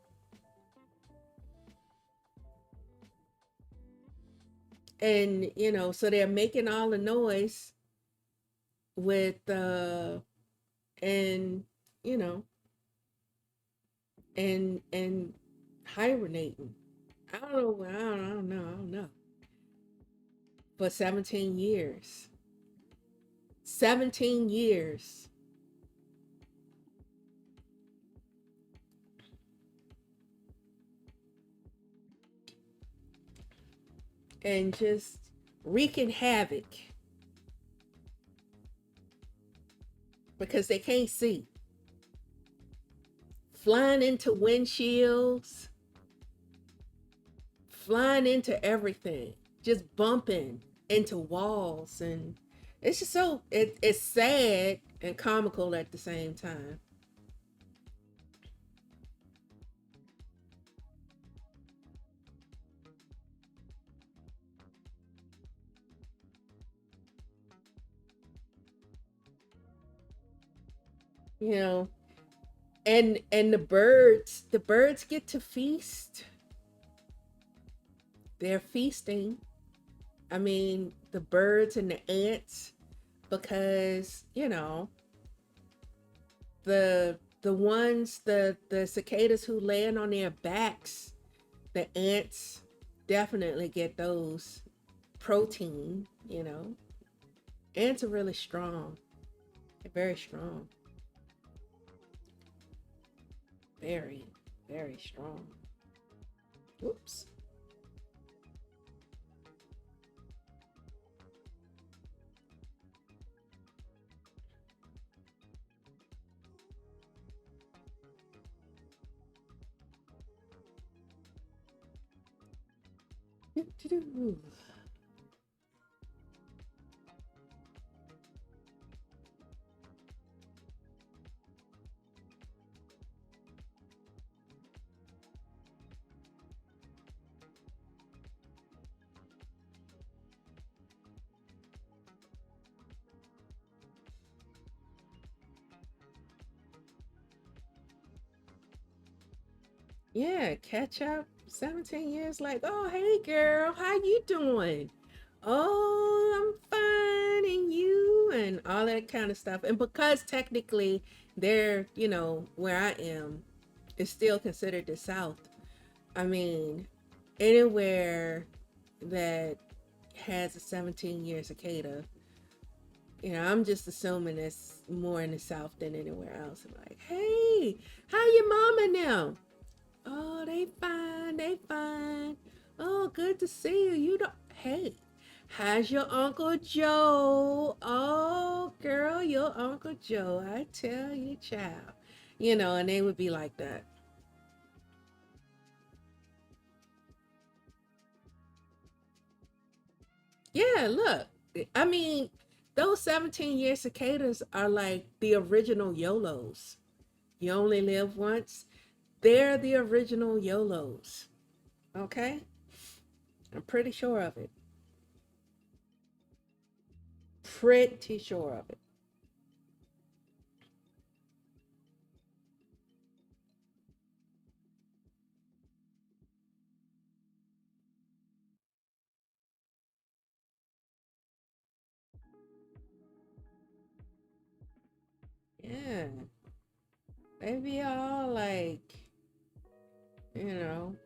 And, so they're making all the noise with, and, you know, and hibernating. I don't know. For 17 years. 17 years. And just wreaking havoc because they can't see. Flying into windshields, flying into everything, just bumping into walls, and it's just so it's sad and comical at the same time. You know, and the birds get to feast. They're feasting. I mean, the birds and the ants, because the cicadas who land on their backs, the ants definitely get those protein. Ants are really strong. They're very strong. Very, very strong. Oops. Yeah, catch up. 17 years, like, oh, hey, girl, how you doing? Oh, I'm fine, and you, and all that kind of stuff. And because technically they're, where I am is still considered the South. I mean, anywhere that has a 17-year cicada, I'm just assuming it's more in the South than anywhere else. I'm like, hey, how your mama now? Oh, they fine, they fine. Oh, good to see you. You don't. Hey, how's your Uncle Joe? Oh, girl, your Uncle Joe. I tell you, child. And they would be like that. Yeah, look. I mean, those 17-year cicadas are like the original YOLOs. You only live once. They're the original YOLOs. Okay? I'm pretty sure of it. Pretty sure of it. Yeah. They be all like, you know,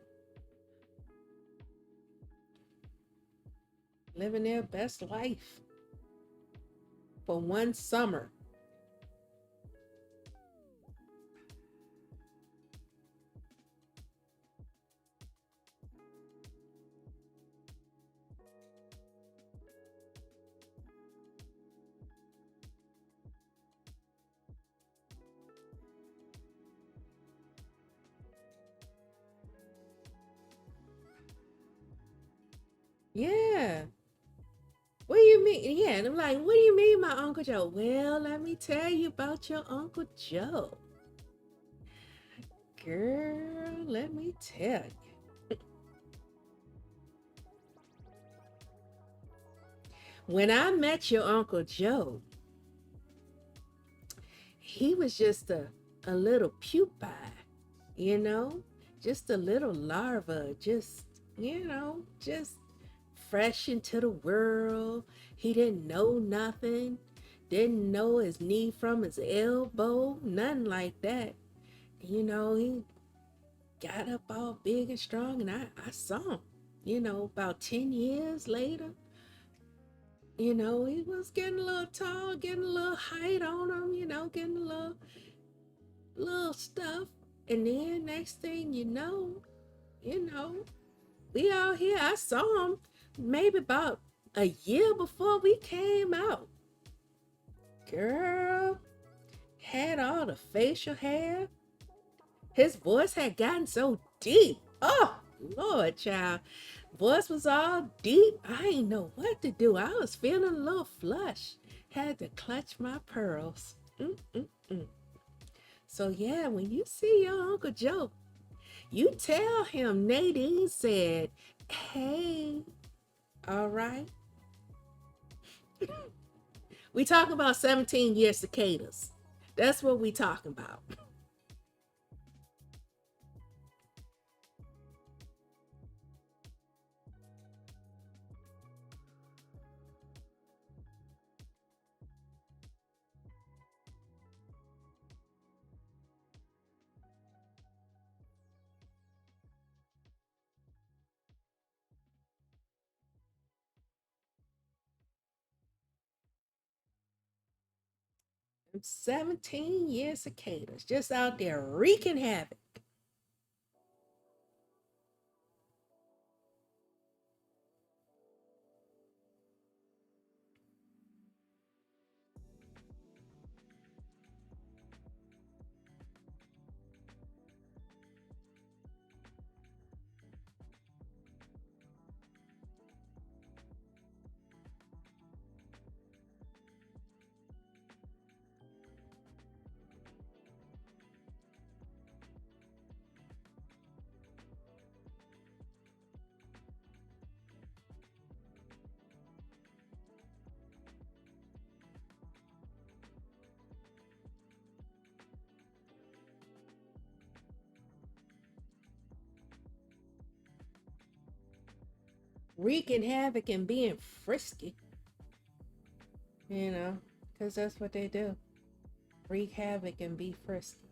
living their best life for one summer. Yeah. What do you mean? Yeah. And I'm like, what do you mean, my Uncle Joe? Well, let me tell you about your Uncle Joe. Girl, let me tell you. When I met your Uncle Joe, he was just a little pupae, you know, just a little larva, just fresh into the world. He didn't know nothing, didn't know his knee from his elbow, nothing like that. He got up all big and strong, and I saw him, about 10 years later. He was getting a little tall, getting a little height on him, getting a little stuff. And then next thing you know, we out here. I saw him maybe about a year before we came out. Girl, had all the facial hair. His voice had gotten so deep. Oh, Lord, child. Voice was all deep. I ain't know what to do. I was feeling a little flush. Had to clutch my pearls. Mm-mm-mm. So yeah, when you see your Uncle Joe, you tell him Nadine said, hey, all right. We talk about 17-year cicadas. That's what we talking about. 17-year cicadas just out there wreaking havoc. Wreaking havoc and being frisky, you know, because that's what they do. Wreak havoc and be frisky.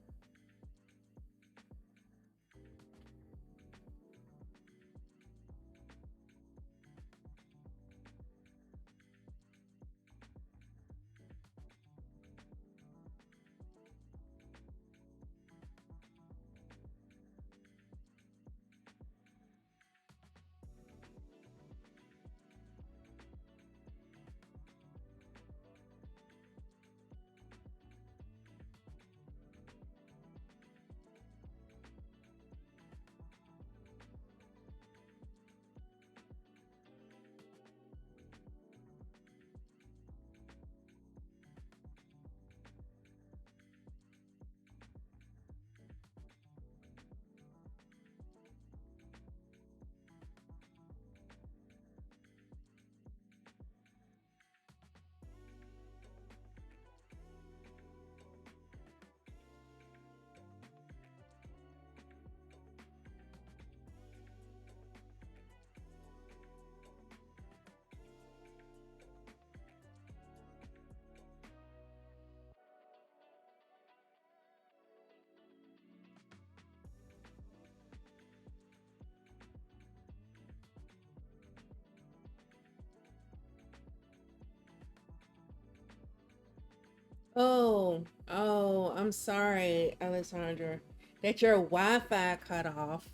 Oh, I'm sorry, Alessandra, that your Wi-Fi cut off.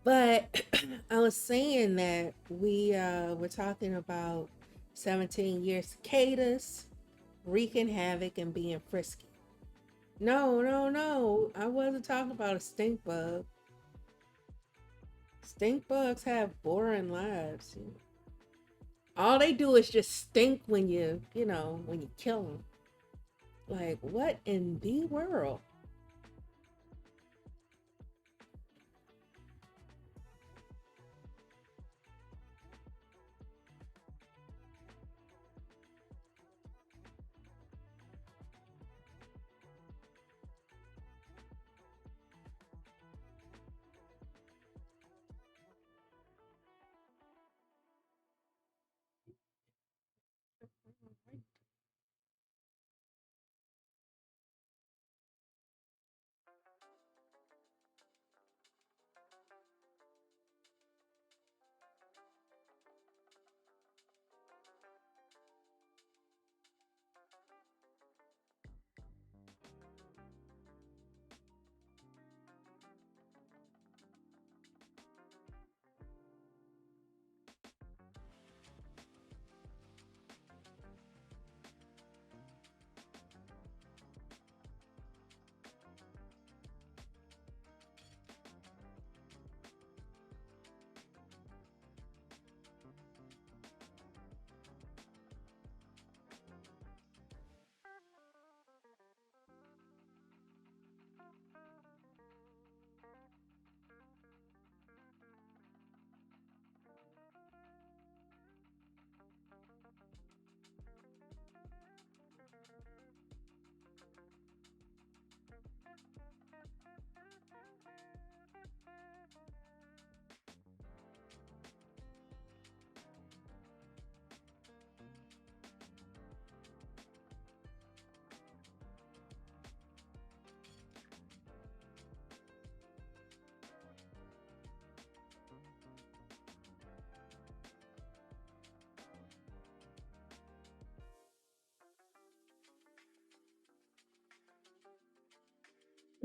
But I was saying that we were talking about 17-year cicadas wreaking havoc and being frisky. No, no, no. I wasn't talking about a stink bug. Stink bugs have boring lives. All they do is just stink when when you kill them. Like, what in the world?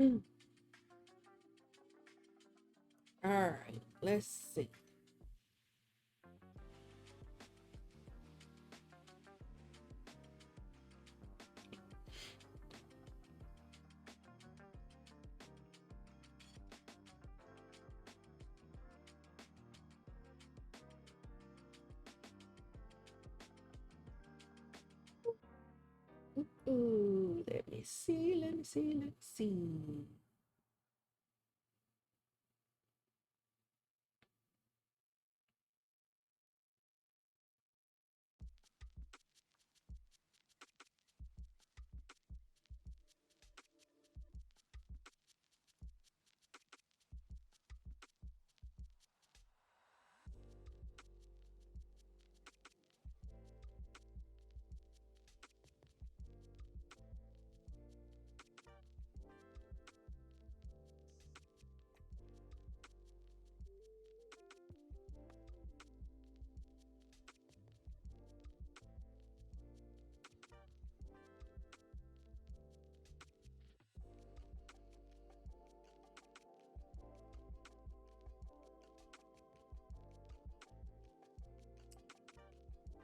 Mm. All right, let's see. Ooh, let me see, let me see, let me see.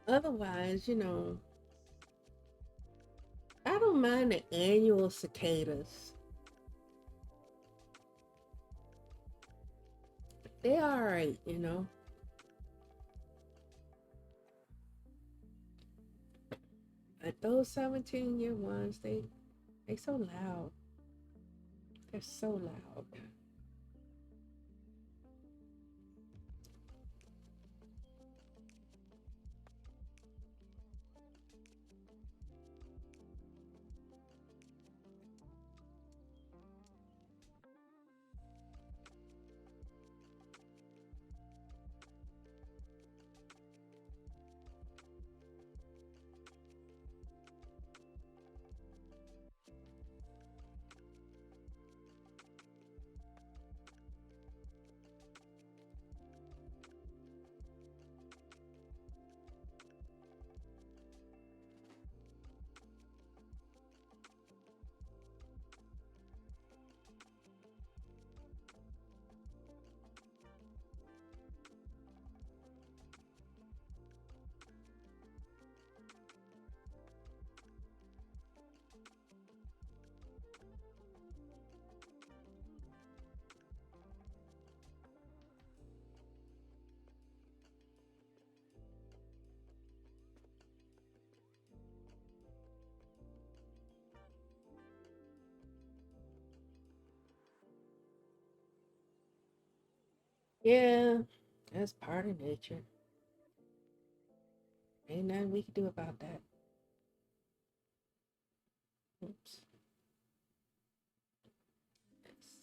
Otherwise, I don't mind the annual cicadas. They all right. But those 17-year ones, they so loud. They're so loud. Yeah, that's part of nature. Ain't nothing we can do about that. Oops. That's,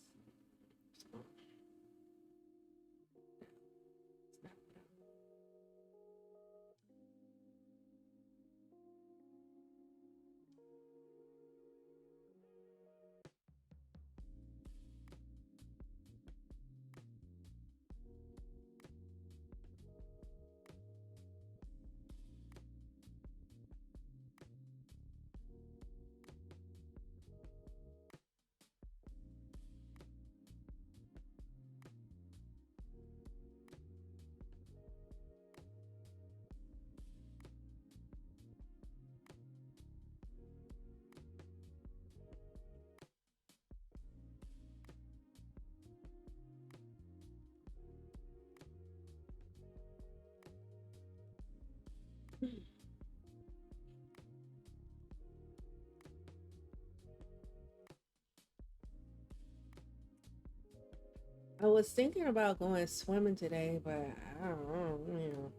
I was thinking about going swimming today, but I don't know.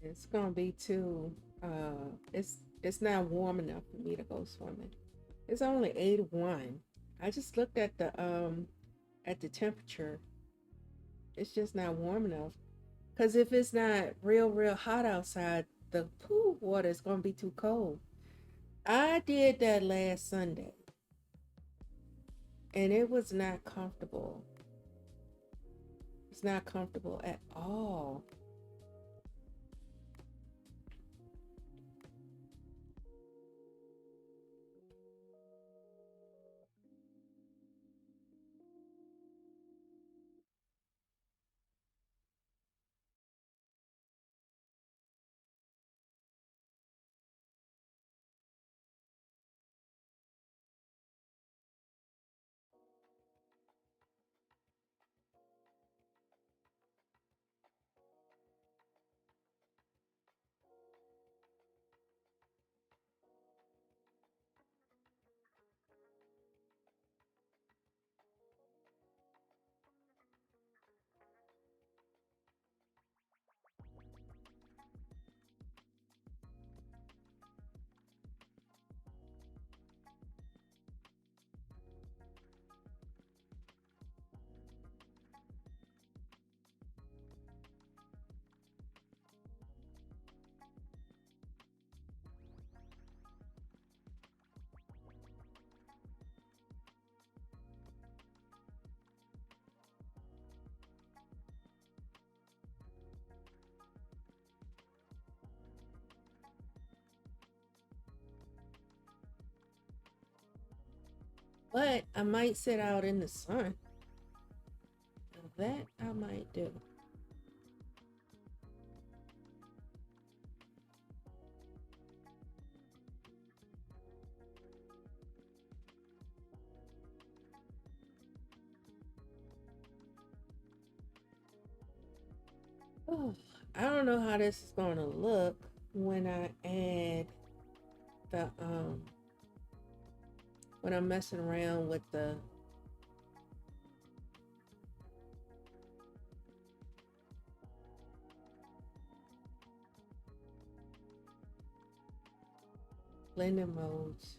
It's gonna be too. It's not warm enough for me to go swimming. It's only 81. I just looked at the temperature. It's just not warm enough. Cause if it's not real hot outside, the pool water is gonna be too cold. I did that last Sunday, and it was not comfortable. It's not comfortable at all. But I might sit out in the sun. Now that I might do. Oh, I don't know how this is going to look when I add the when I'm messing around with the blending modes.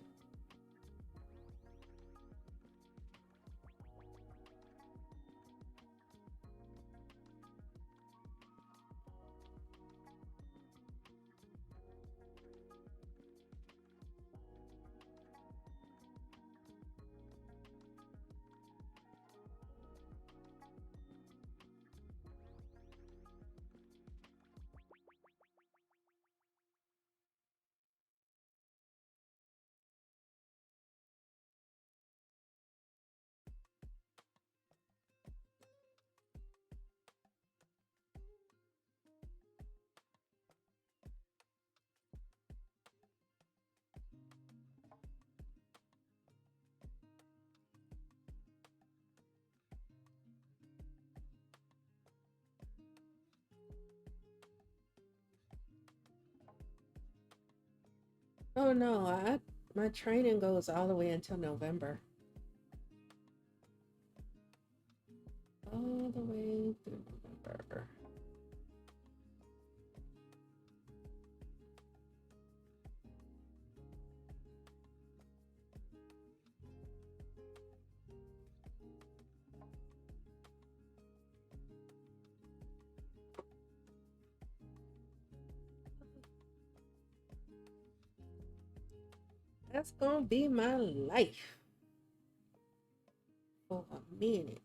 Oh no, I my training goes all the way until November. All the way through November. That's gonna be my life for a minute.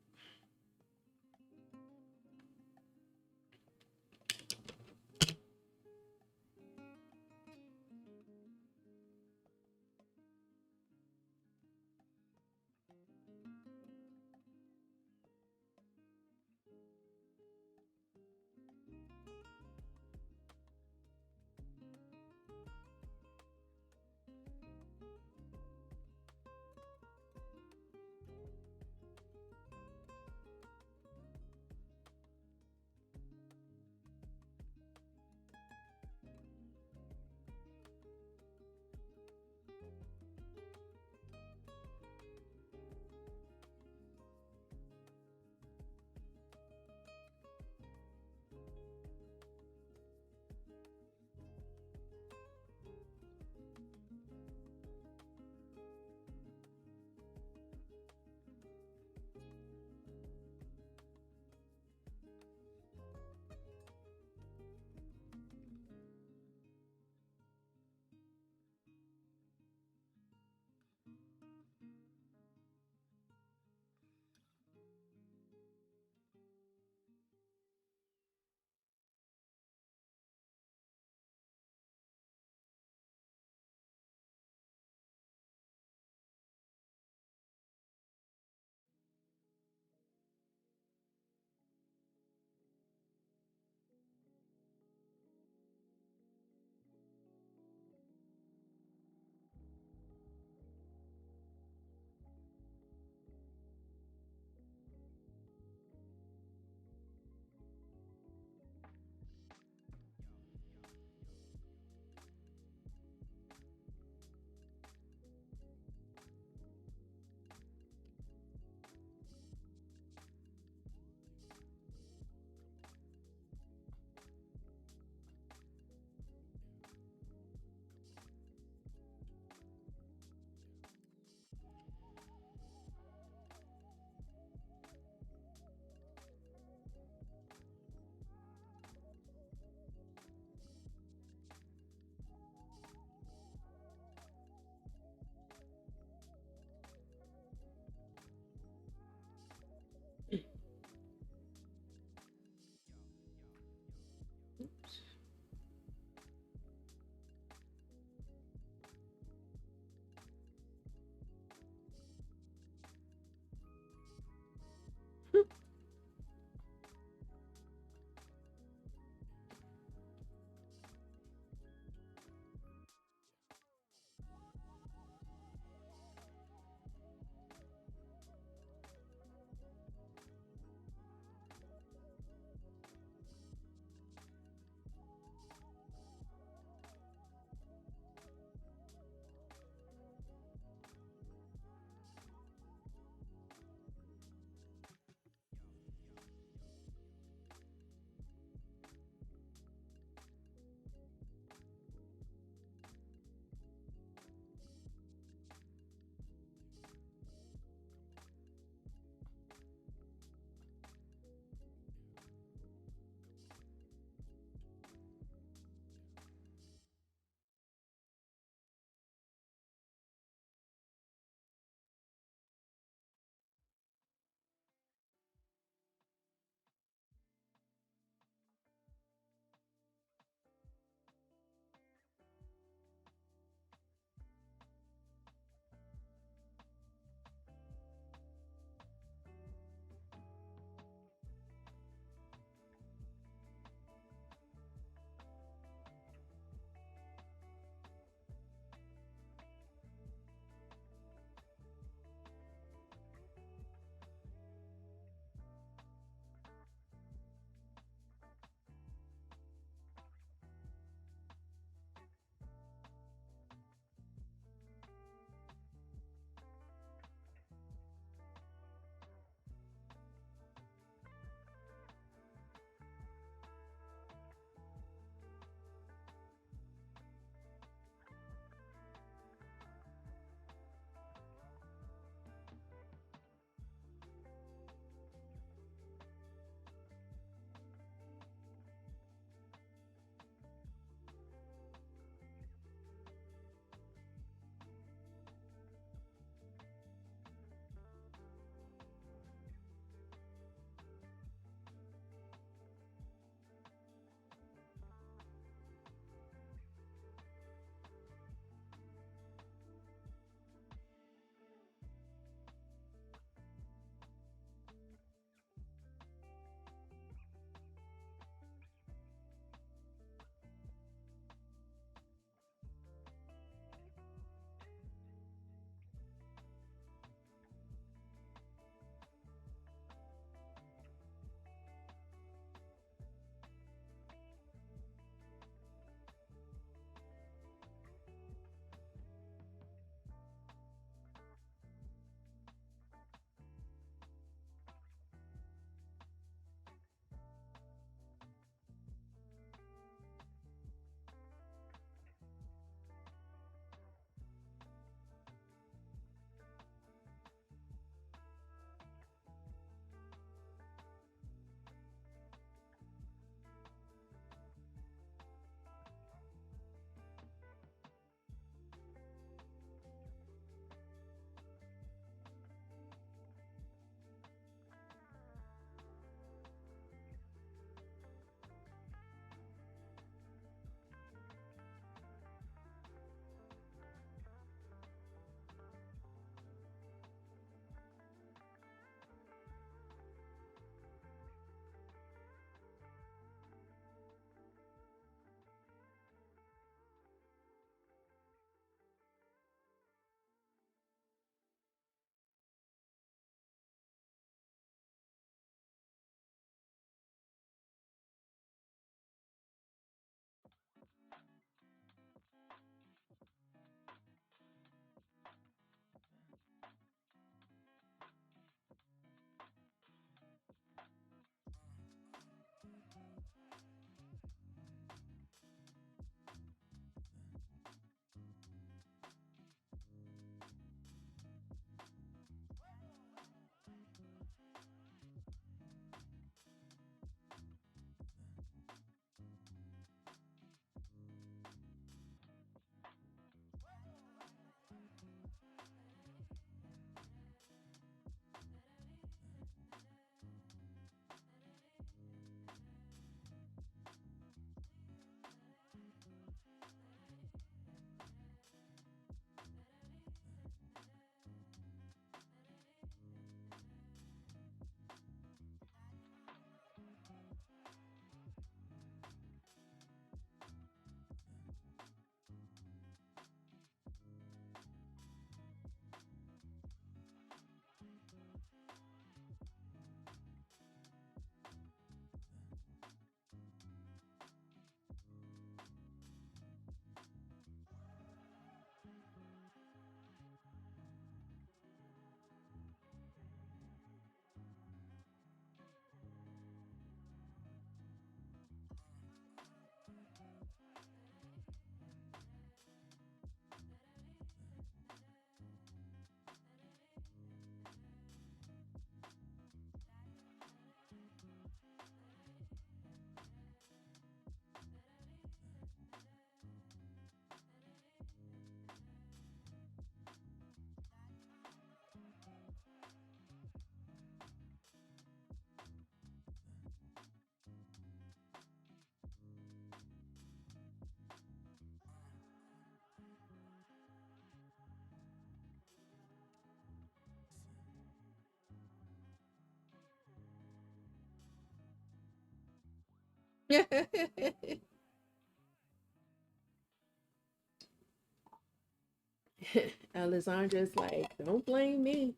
Alessandra's like, don't blame me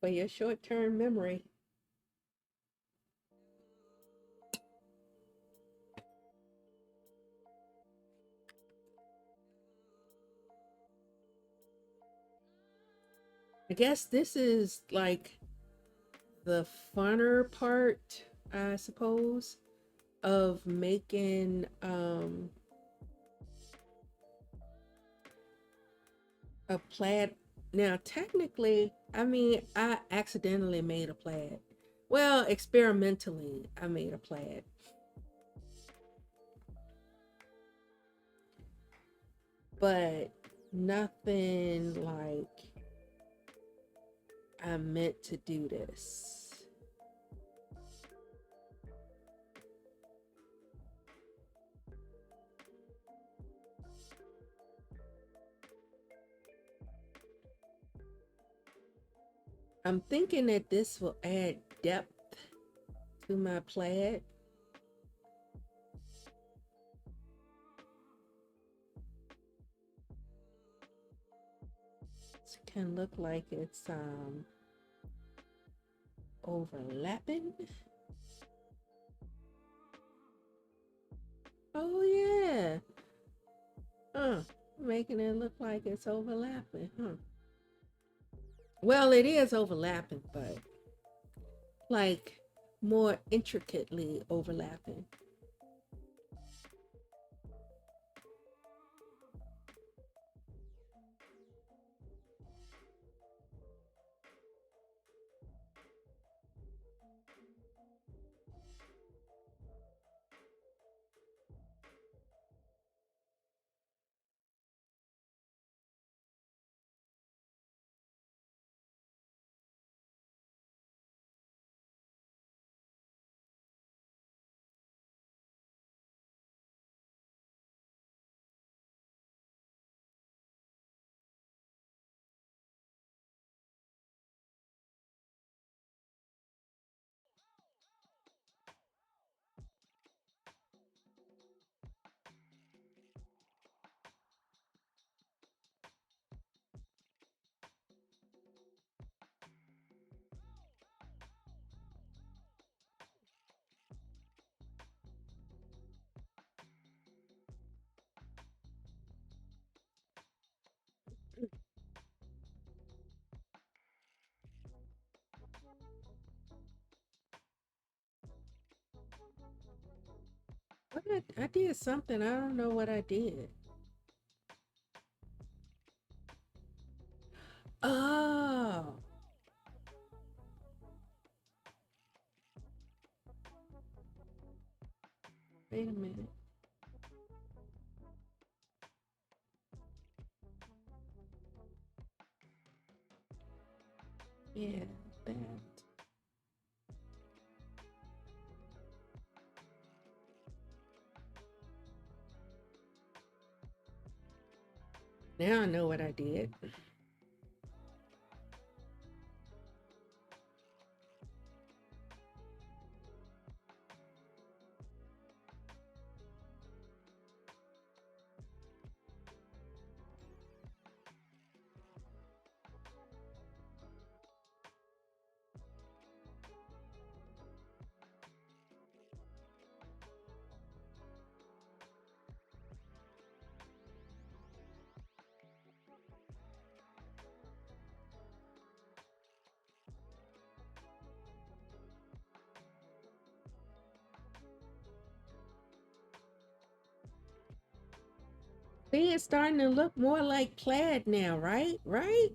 for your short term memory. I guess this is like the funner part, I suppose, of making a plaid. Now, technically, I mean, I accidentally made a plaid. Well, experimentally, I made a plaid, but nothing like I meant to do this. I'm thinking that this will add depth to my plaid. It can look like it's overlapping. Oh yeah. Making it look like it's overlapping. Well, it is overlapping, but like more intricately overlapping. I did something. I don't know what I did. Oh, wait a minute. Yeah, that. Now I know what I did. See, it's starting to look more like plaid now, right? Right?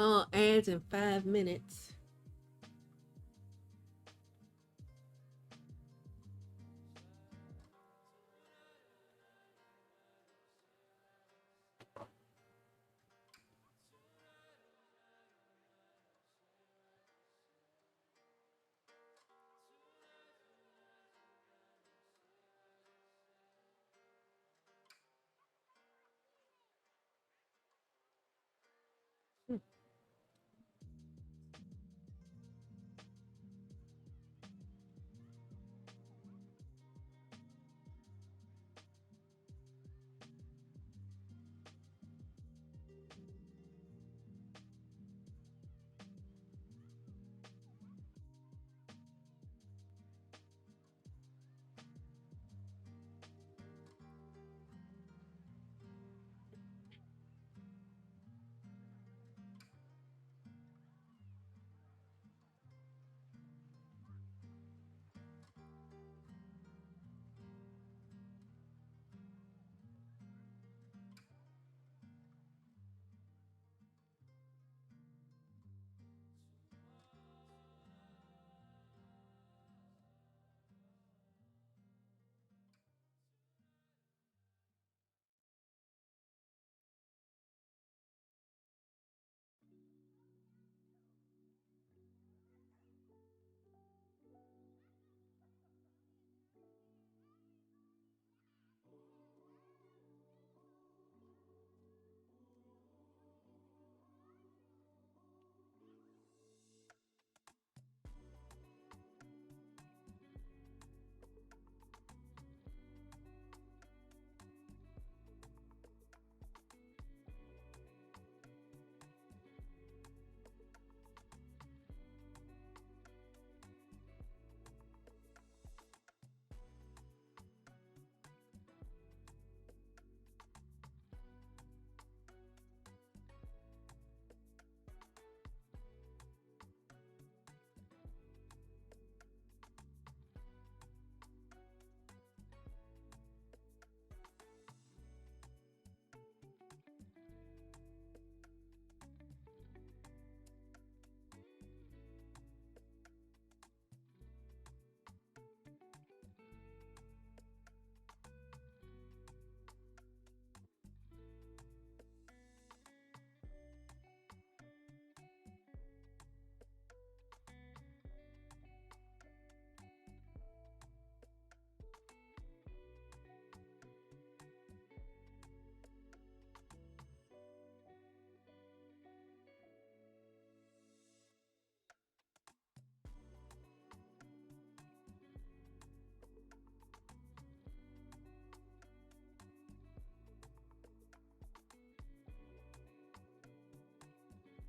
Oh, ads in 5 minutes.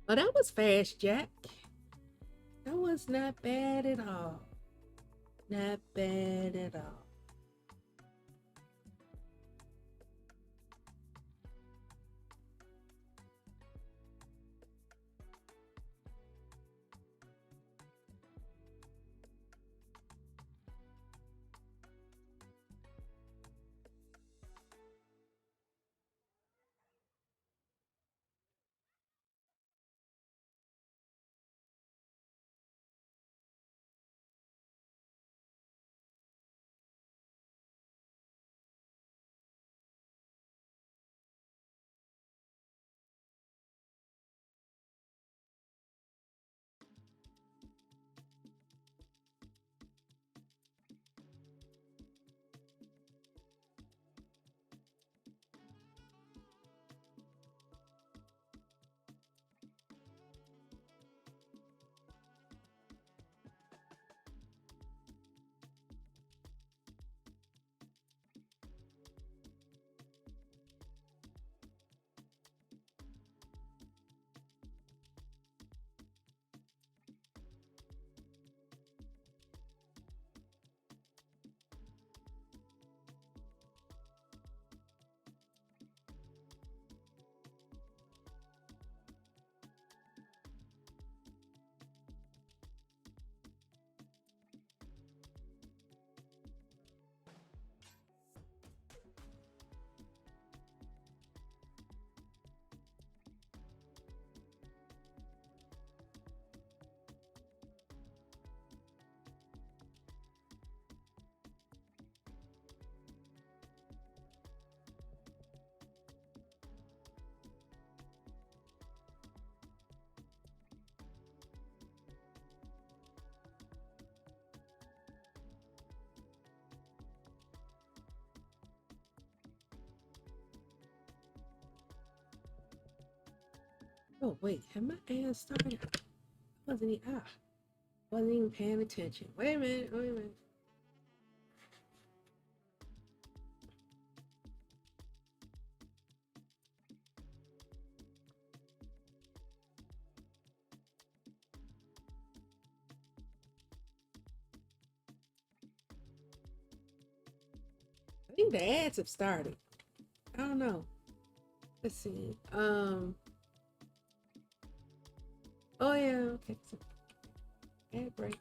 Oh, that was fast, Jack. That was not bad at all. Not bad at all. Oh wait, have my ads started? Wasn't even paying attention. Wait a minute, wait a minute. I think the ads have started. I don't know. Let's see. Oh yeah, okay. So, ad break.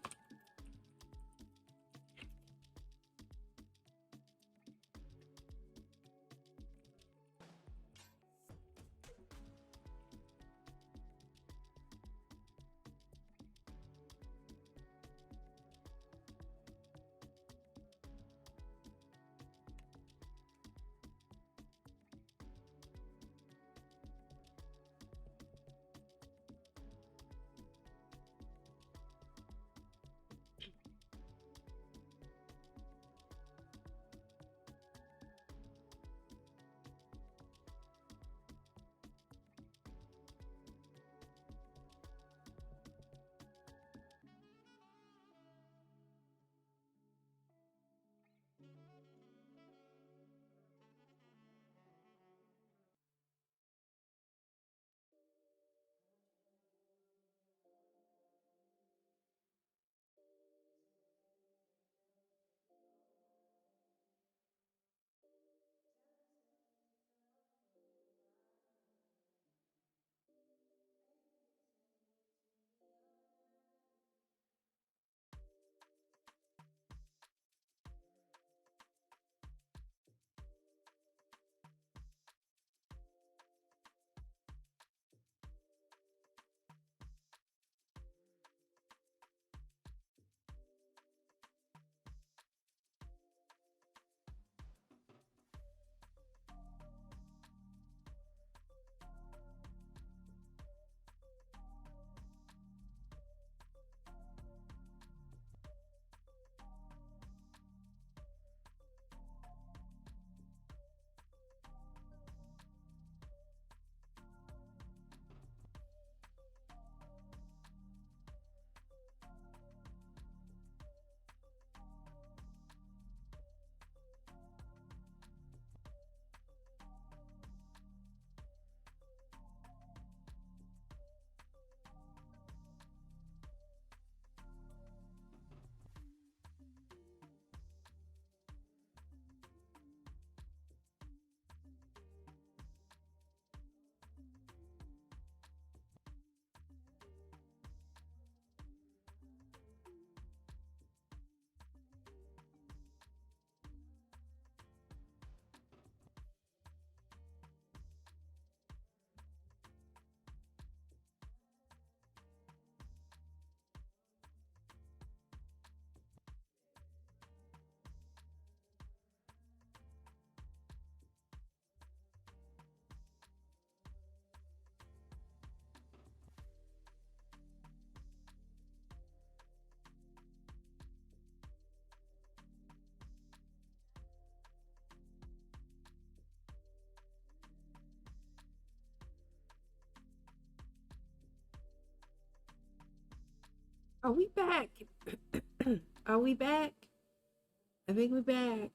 Are we back? Are we back? I think we're back.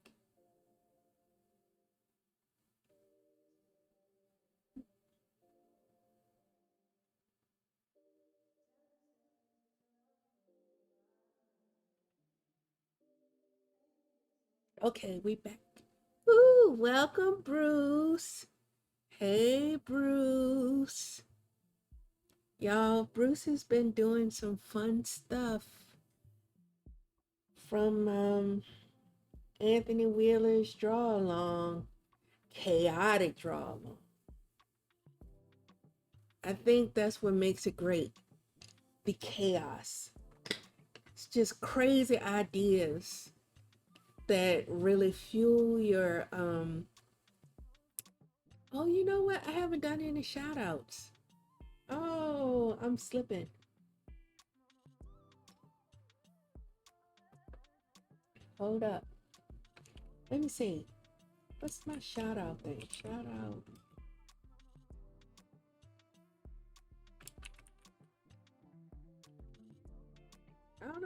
Okay, we back. Ooh, welcome, Bruce. Hey, Bruce. Y'all, Bruce has been doing some fun stuff from Anthony Wheeler's draw along, chaotic draw along. I think that's what makes it great. The chaos. It's just crazy ideas that really fuel your oh, you know what? I haven't done any shout outs. Oh, I'm slipping. Hold up. Let me see. What's my shout out thing? Shout out.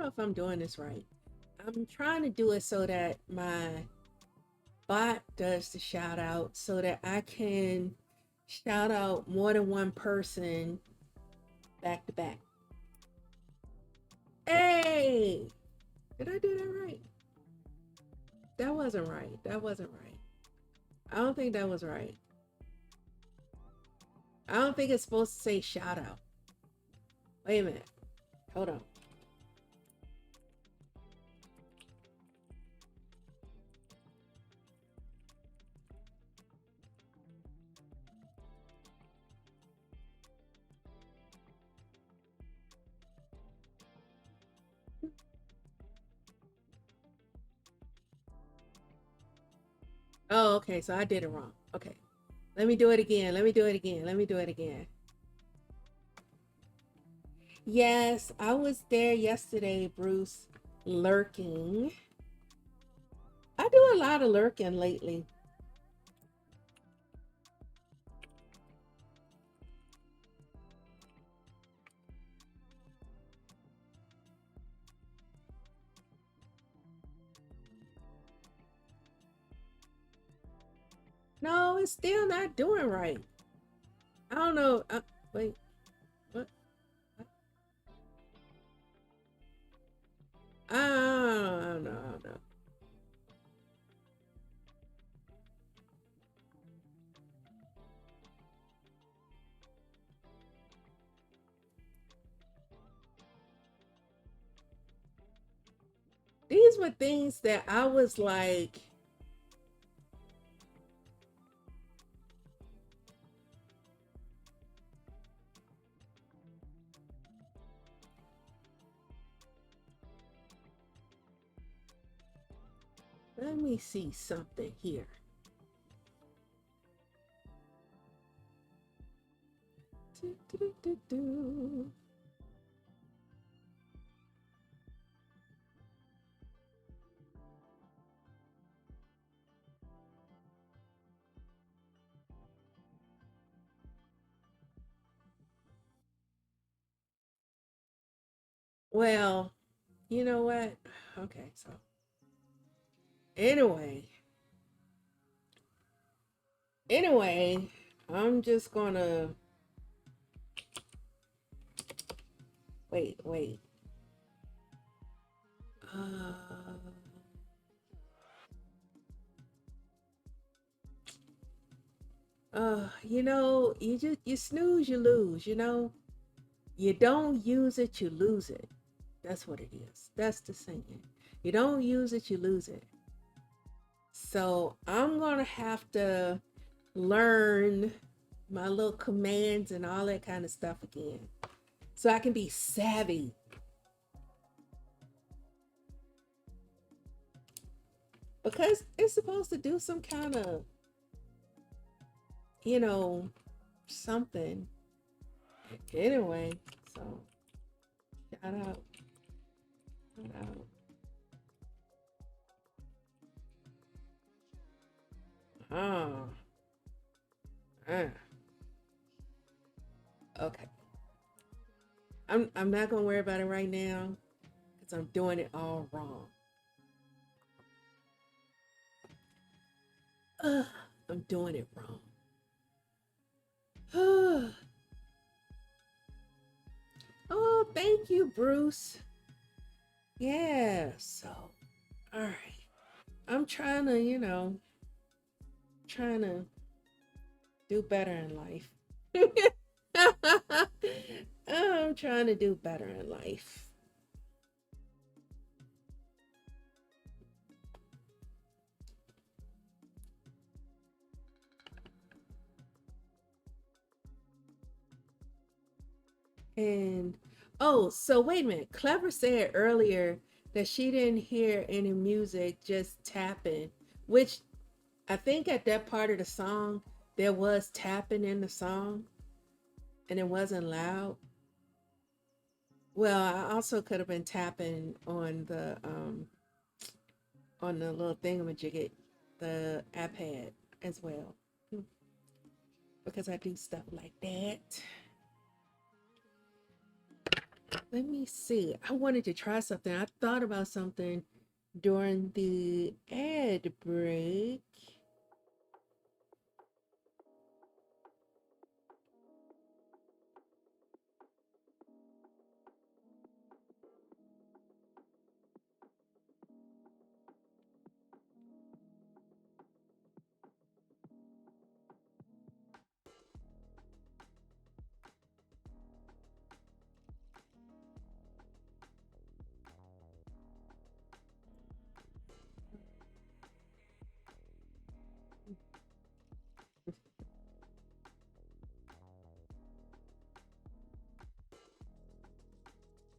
know if I'm doing this right. I'm trying to do it so that my bot does the shout out so that I can shout out more than one person back to back. Hey! Did I do that right? That wasn't right. That wasn't right. I don't think that was right. I don't think it's supposed to say shout out. Wait a minute. Hold on. Oh, okay. So I did it wrong. Okay. Let me do it again. Let me do it again. Let me do it again. Yes, I was there yesterday, Bruce, lurking. I do a lot of lurking lately. No, it's still not doing right. I don't know. Wait, what? I don't know. I don't know. These were things that I was like, let me see something here. Do, do, do, do. Well, you know what? Okay, so anyway, anyway, I'm just gonna wait. Uh, you snooze, you lose, You don't use it, you lose it. That's what it is. That's the saying. You don't use it, you lose it. So I'm gonna have to learn my little commands and all that kind of stuff again. So I can be savvy. Because it's supposed to do some kind of, you know, something. Anyway, so shout out. Shout out. Oh. Okay. I'm not gonna worry about it right now because I'm doing it all wrong. Ugh, I'm doing it wrong. Oh, thank you, Bruce. Yeah, so all right. I'm trying to, trying to do better in life. I'm trying to do better in life. And oh, so wait a minute. Clever said earlier that she didn't hear any music, just tapping, which I think at that part of the song there was tapping in the song and it wasn't loud. Well, I also could have been tapping on the little thingamajigget, the iPad as well. Because I do stuff like that. Let me see. I wanted to try something. I thought about something during the ad break.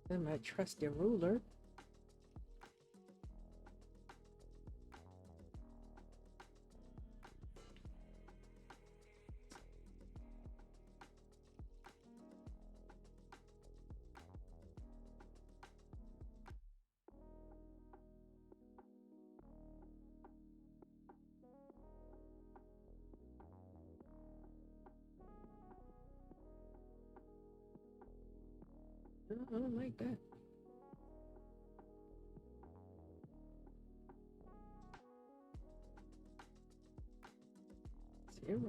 And my trusty ruler. No, I don't like that. 0.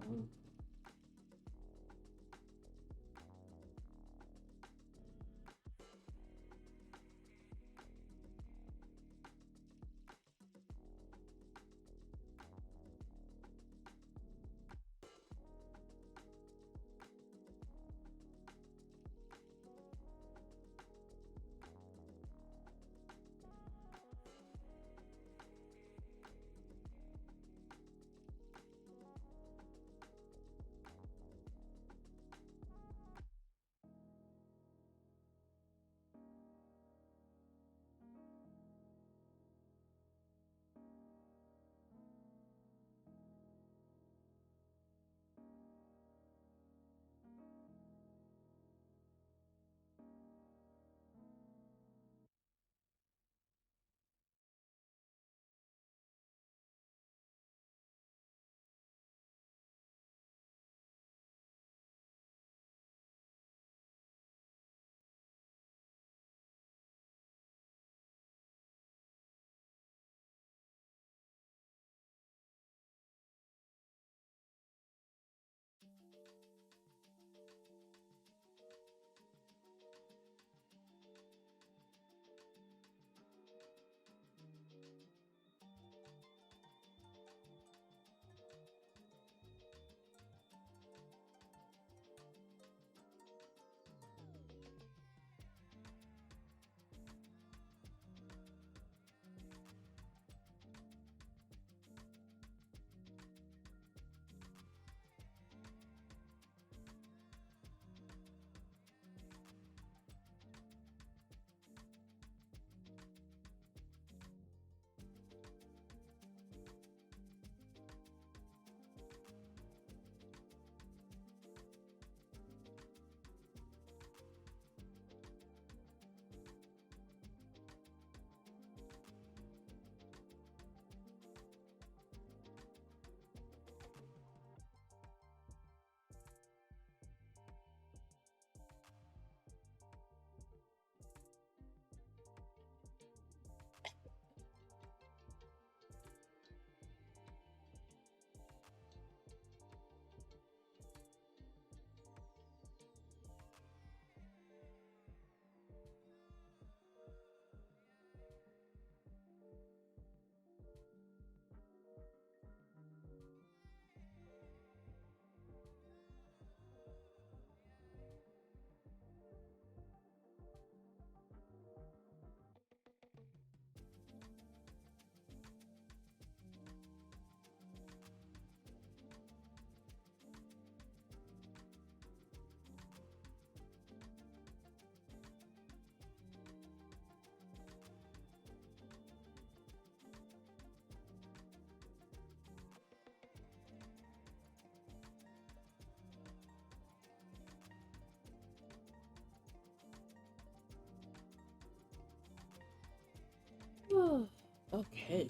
Okay.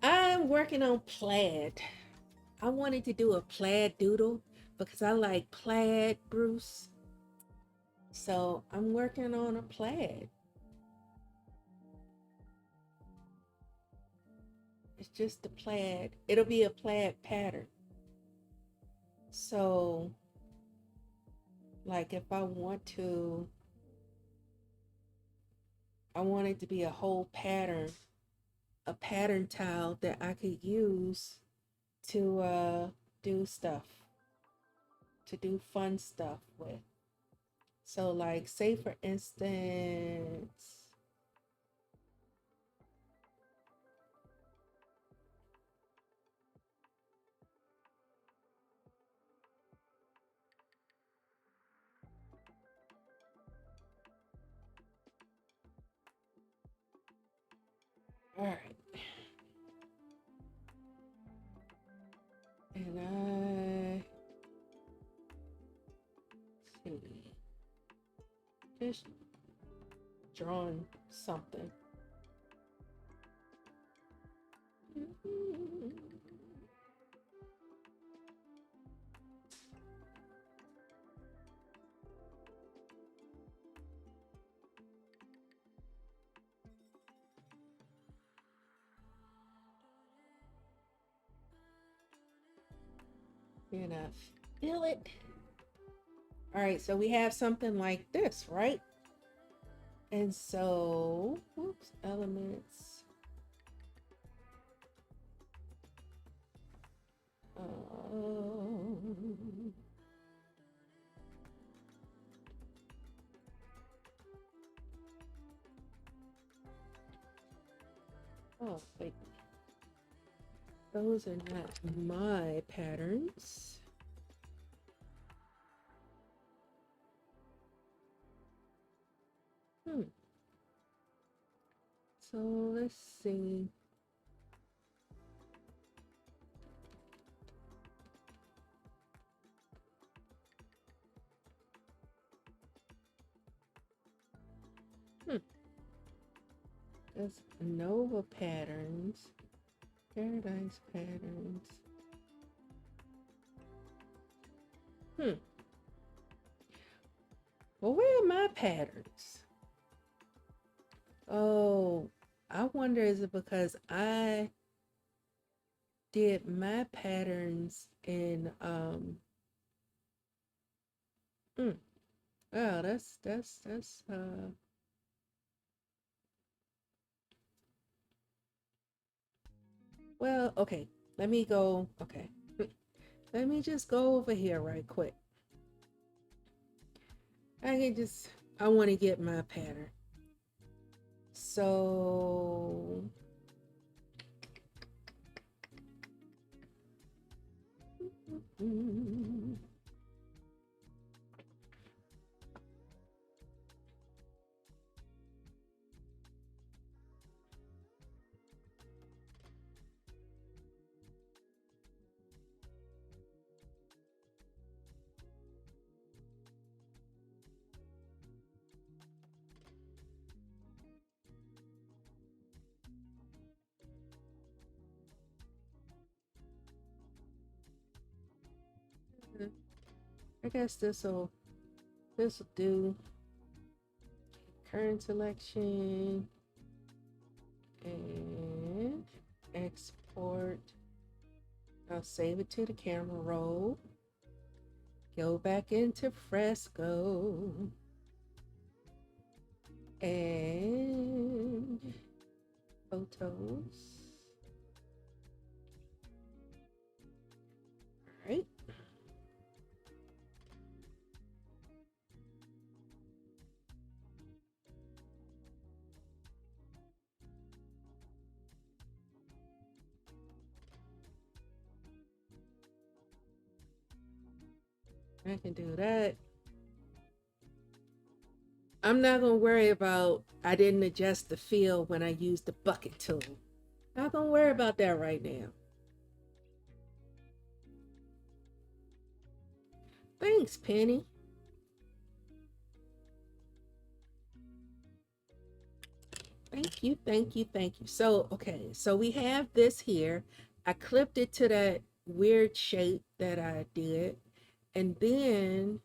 I'm working on plaid. I wanted to do a plaid doodle because I like plaid, Bruce. So I'm working on a plaid. It's just a plaid. It'll be a plaid pattern. So, like if I want to, I want it to be a whole pattern, a pattern tile that I could use to do stuff, to do fun stuff with. So, like, say for instance, all right, and see, just drawing something. And I feel it. All right, so we have something like this, right? And so, whoops, elements. Um, oh, wait. Those are not my patterns. Hmm. So let's see. Hmm. That's Nova patterns, Paradise patterns. Hmm. Well, where are my patterns? Oh, I wonder is it because I did my patterns in mm, oh that's well, okay. Let me go. Okay. Let me just go over here right quick. I can just I want to get my pattern. So mm, I guess this'll do. Current selection and export. I'll save it to the camera roll. Go back into Fresco and photos. All right. I can do that. I'm not gonna worry about I didn't adjust the fill when I used the bucket tool. Not gonna worry about that right now. Thanks, Penny. Thank you, thank you, thank you. So, okay, so we have this here. I clipped it to that weird shape that I did. And then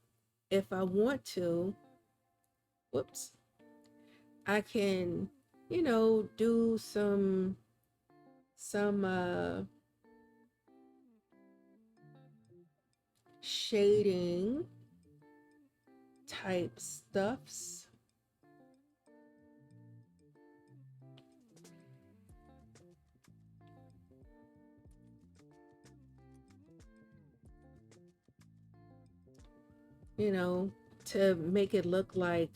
if I want to, whoops, I can, do some shading type stuffs. You know, to make it look like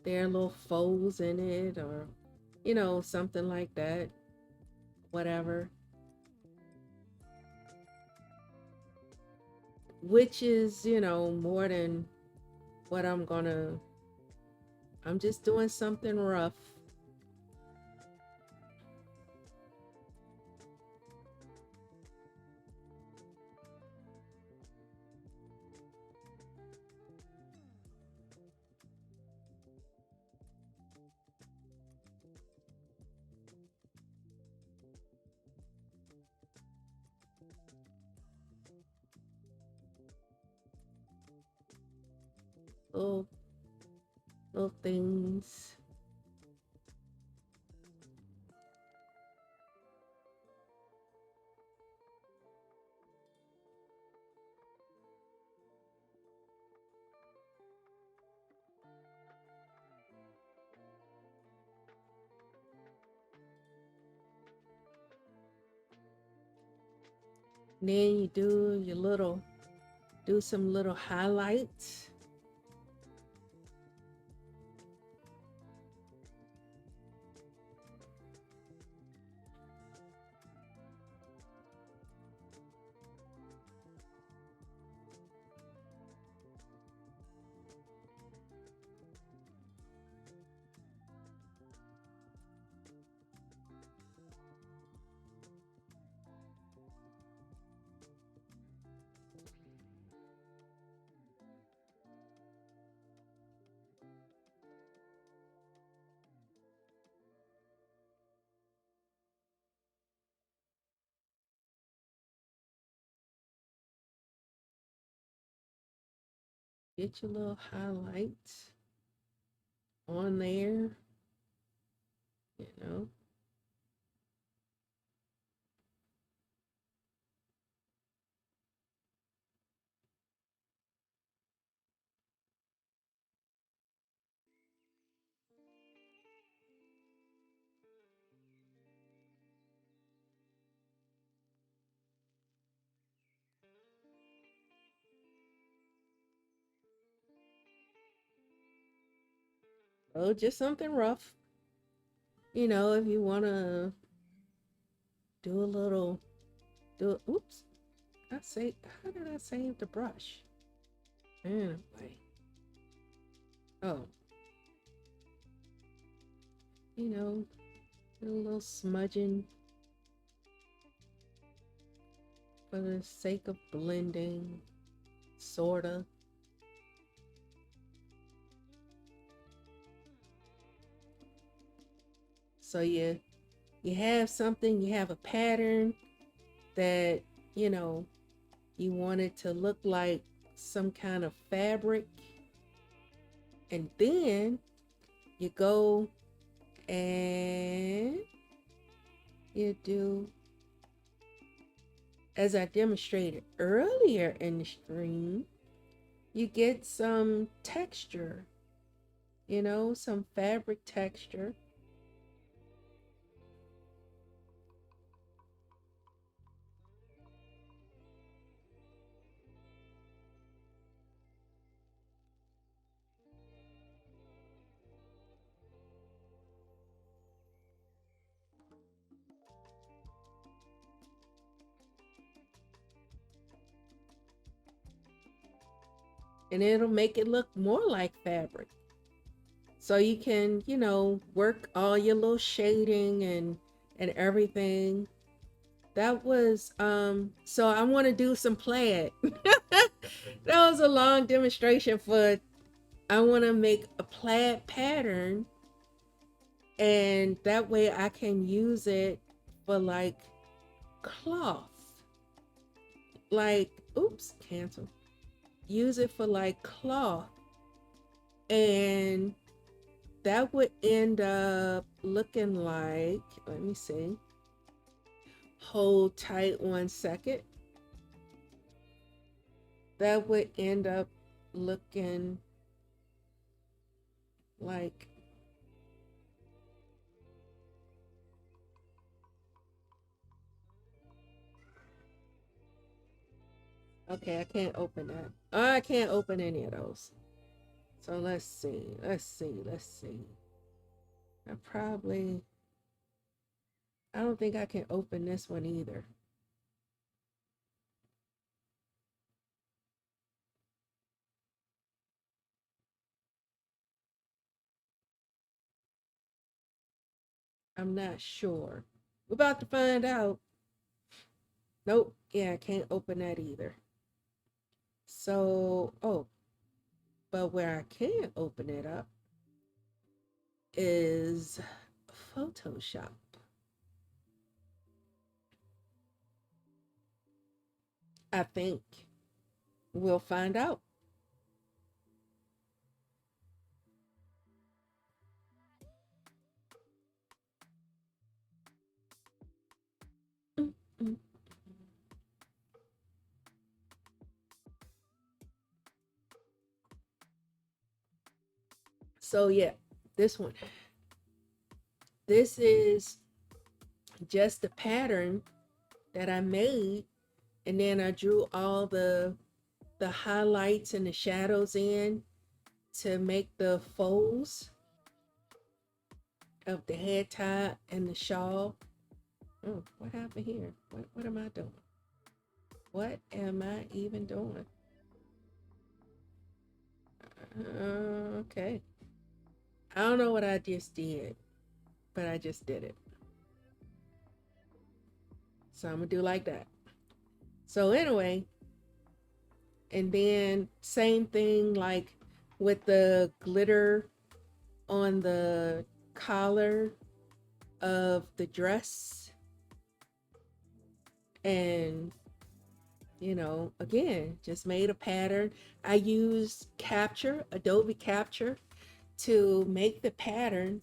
there are little folds in it, or something like that, whatever. Which is, more than what I'm just doing something rough. Little little things. Then you do some little highlights. Get your little highlights on there, you know. Oh, just something rough. If you want to do a little, oops, how did I save the brush? Anyway, oh, you know, do a little smudging for the sake of blending, sorta. So you have something, you have a pattern that, you know, you want it to look like some kind of fabric. And then you go and you do, as I demonstrated earlier in the stream, you get some texture, some fabric texture. And it'll make it look more like fabric. So you can, work all your little shading and everything. That was so I want to do some plaid. That was a long demonstration for I want to make a plaid pattern, and that way I can use it for like cloth. Like, oops, cancel. use it for like cloth, and that would end up looking like, let me see, hold tight 1 second. That would end up looking like, okay, I can't open that. I can't open any of those. So let's see. I probably, I don't think I can open this one either. I'm not sure. We're about to find out. Nope. Yeah, I can't open that either. So, oh, but where I can open it up is Photoshop. I think we'll find out. Mm-mm. So, yeah, this one. This is just the pattern that I made, and then I drew all the highlights and the shadows in to make the folds of the head tie and the shawl. Oh, what happened here? What am I doing? What am I even doing? Okay. I don't know what I just did, but I just did it. So I'm gonna do like that. So anyway, and then same thing like with the glitter on the collar of the dress. And again, just made a pattern. I used Capture, Adobe Capture, to make the pattern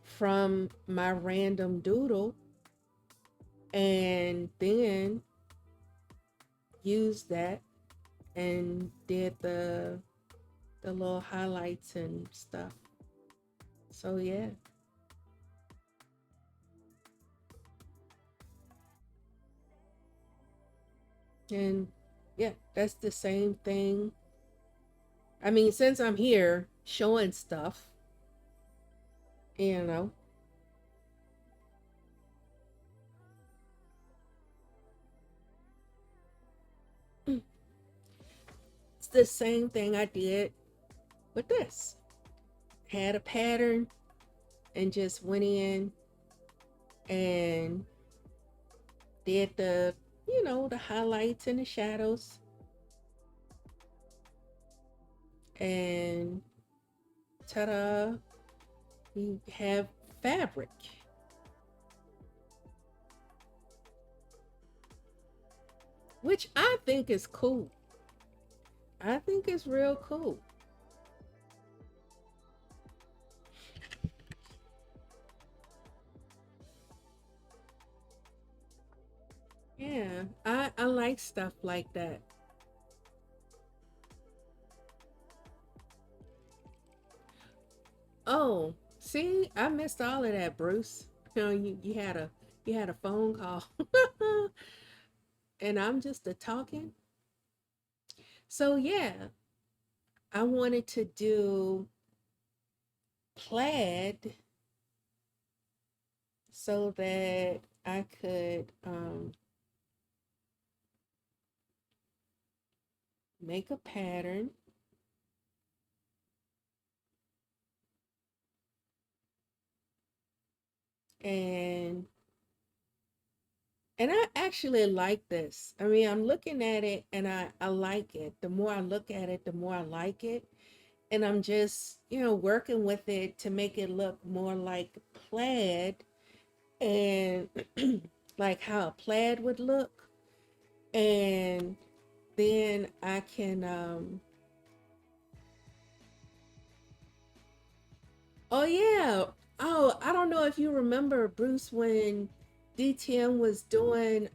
from my random doodle, and then used that and did the little highlights and stuff. So yeah. And yeah, that's the same thing. I mean, since I'm here showing stuff, you know, it's the same thing I did with this. Had a pattern and just went in and did the highlights and the shadows, and ta-da, you have fabric, which I think is cool. I think it's real cool. Yeah, I like stuff like that. Oh, see, I missed all of that, Bruce. You had a phone call, and I'm just a talking. So yeah, I wanted to do plaid so that I could make a pattern, and I actually like this. I mean, I'm looking at it and I like it. The more I look at it, the more I like it. And I'm just, working with it to make it look more like plaid, and like how a plaid would look. And then I can oh yeah. Oh, I don't know if you remember Bruce when DTM was doing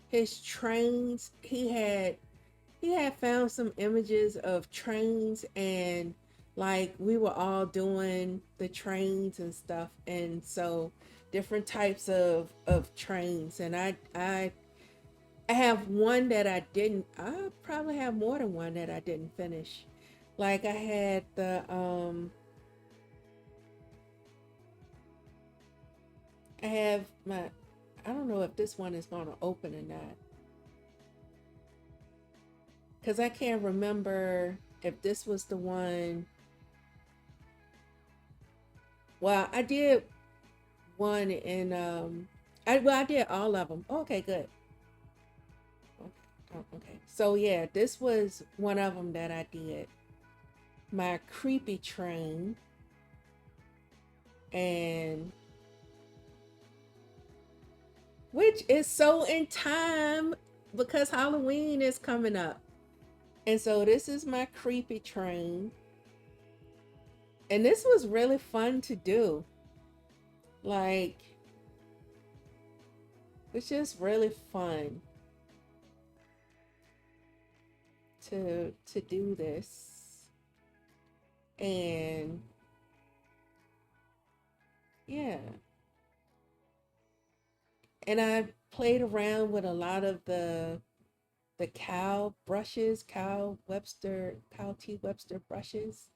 his trains. He had found some images of trains, and like we were all doing the trains and stuff, and so different types of trains. And I have one that I didn't. I probably have more than one that I didn't finish. Like I had I have my, I don't know if this one is going to open or not, because I can't remember if this was the one. Well, I did one in, I did all of them. Okay, good. Okay, okay. So yeah, this was one of them that I did. My creepy train, and which is so in time because Halloween is coming up. And so this is my creepy train. And this was really fun to do. Like, it's just really fun to do this. And yeah. And I played around with a lot of the cow brushes, cow T Webster brushes.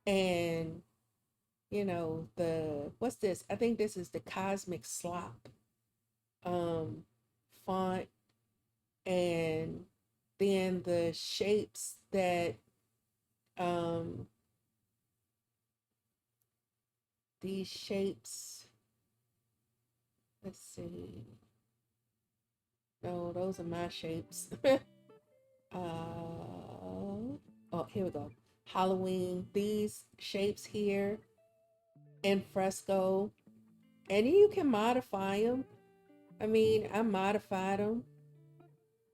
And the what's this? I think this is the Cosmic Slop um font, and then the shapes that um these shapes, let's see. No, those are my shapes. Oh, here we go. Halloween, these shapes here in fresco, and you can modify them. I mean, I modified them,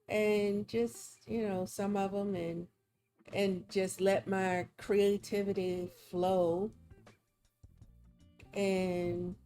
and just, some of them, and just let my creativity flow. And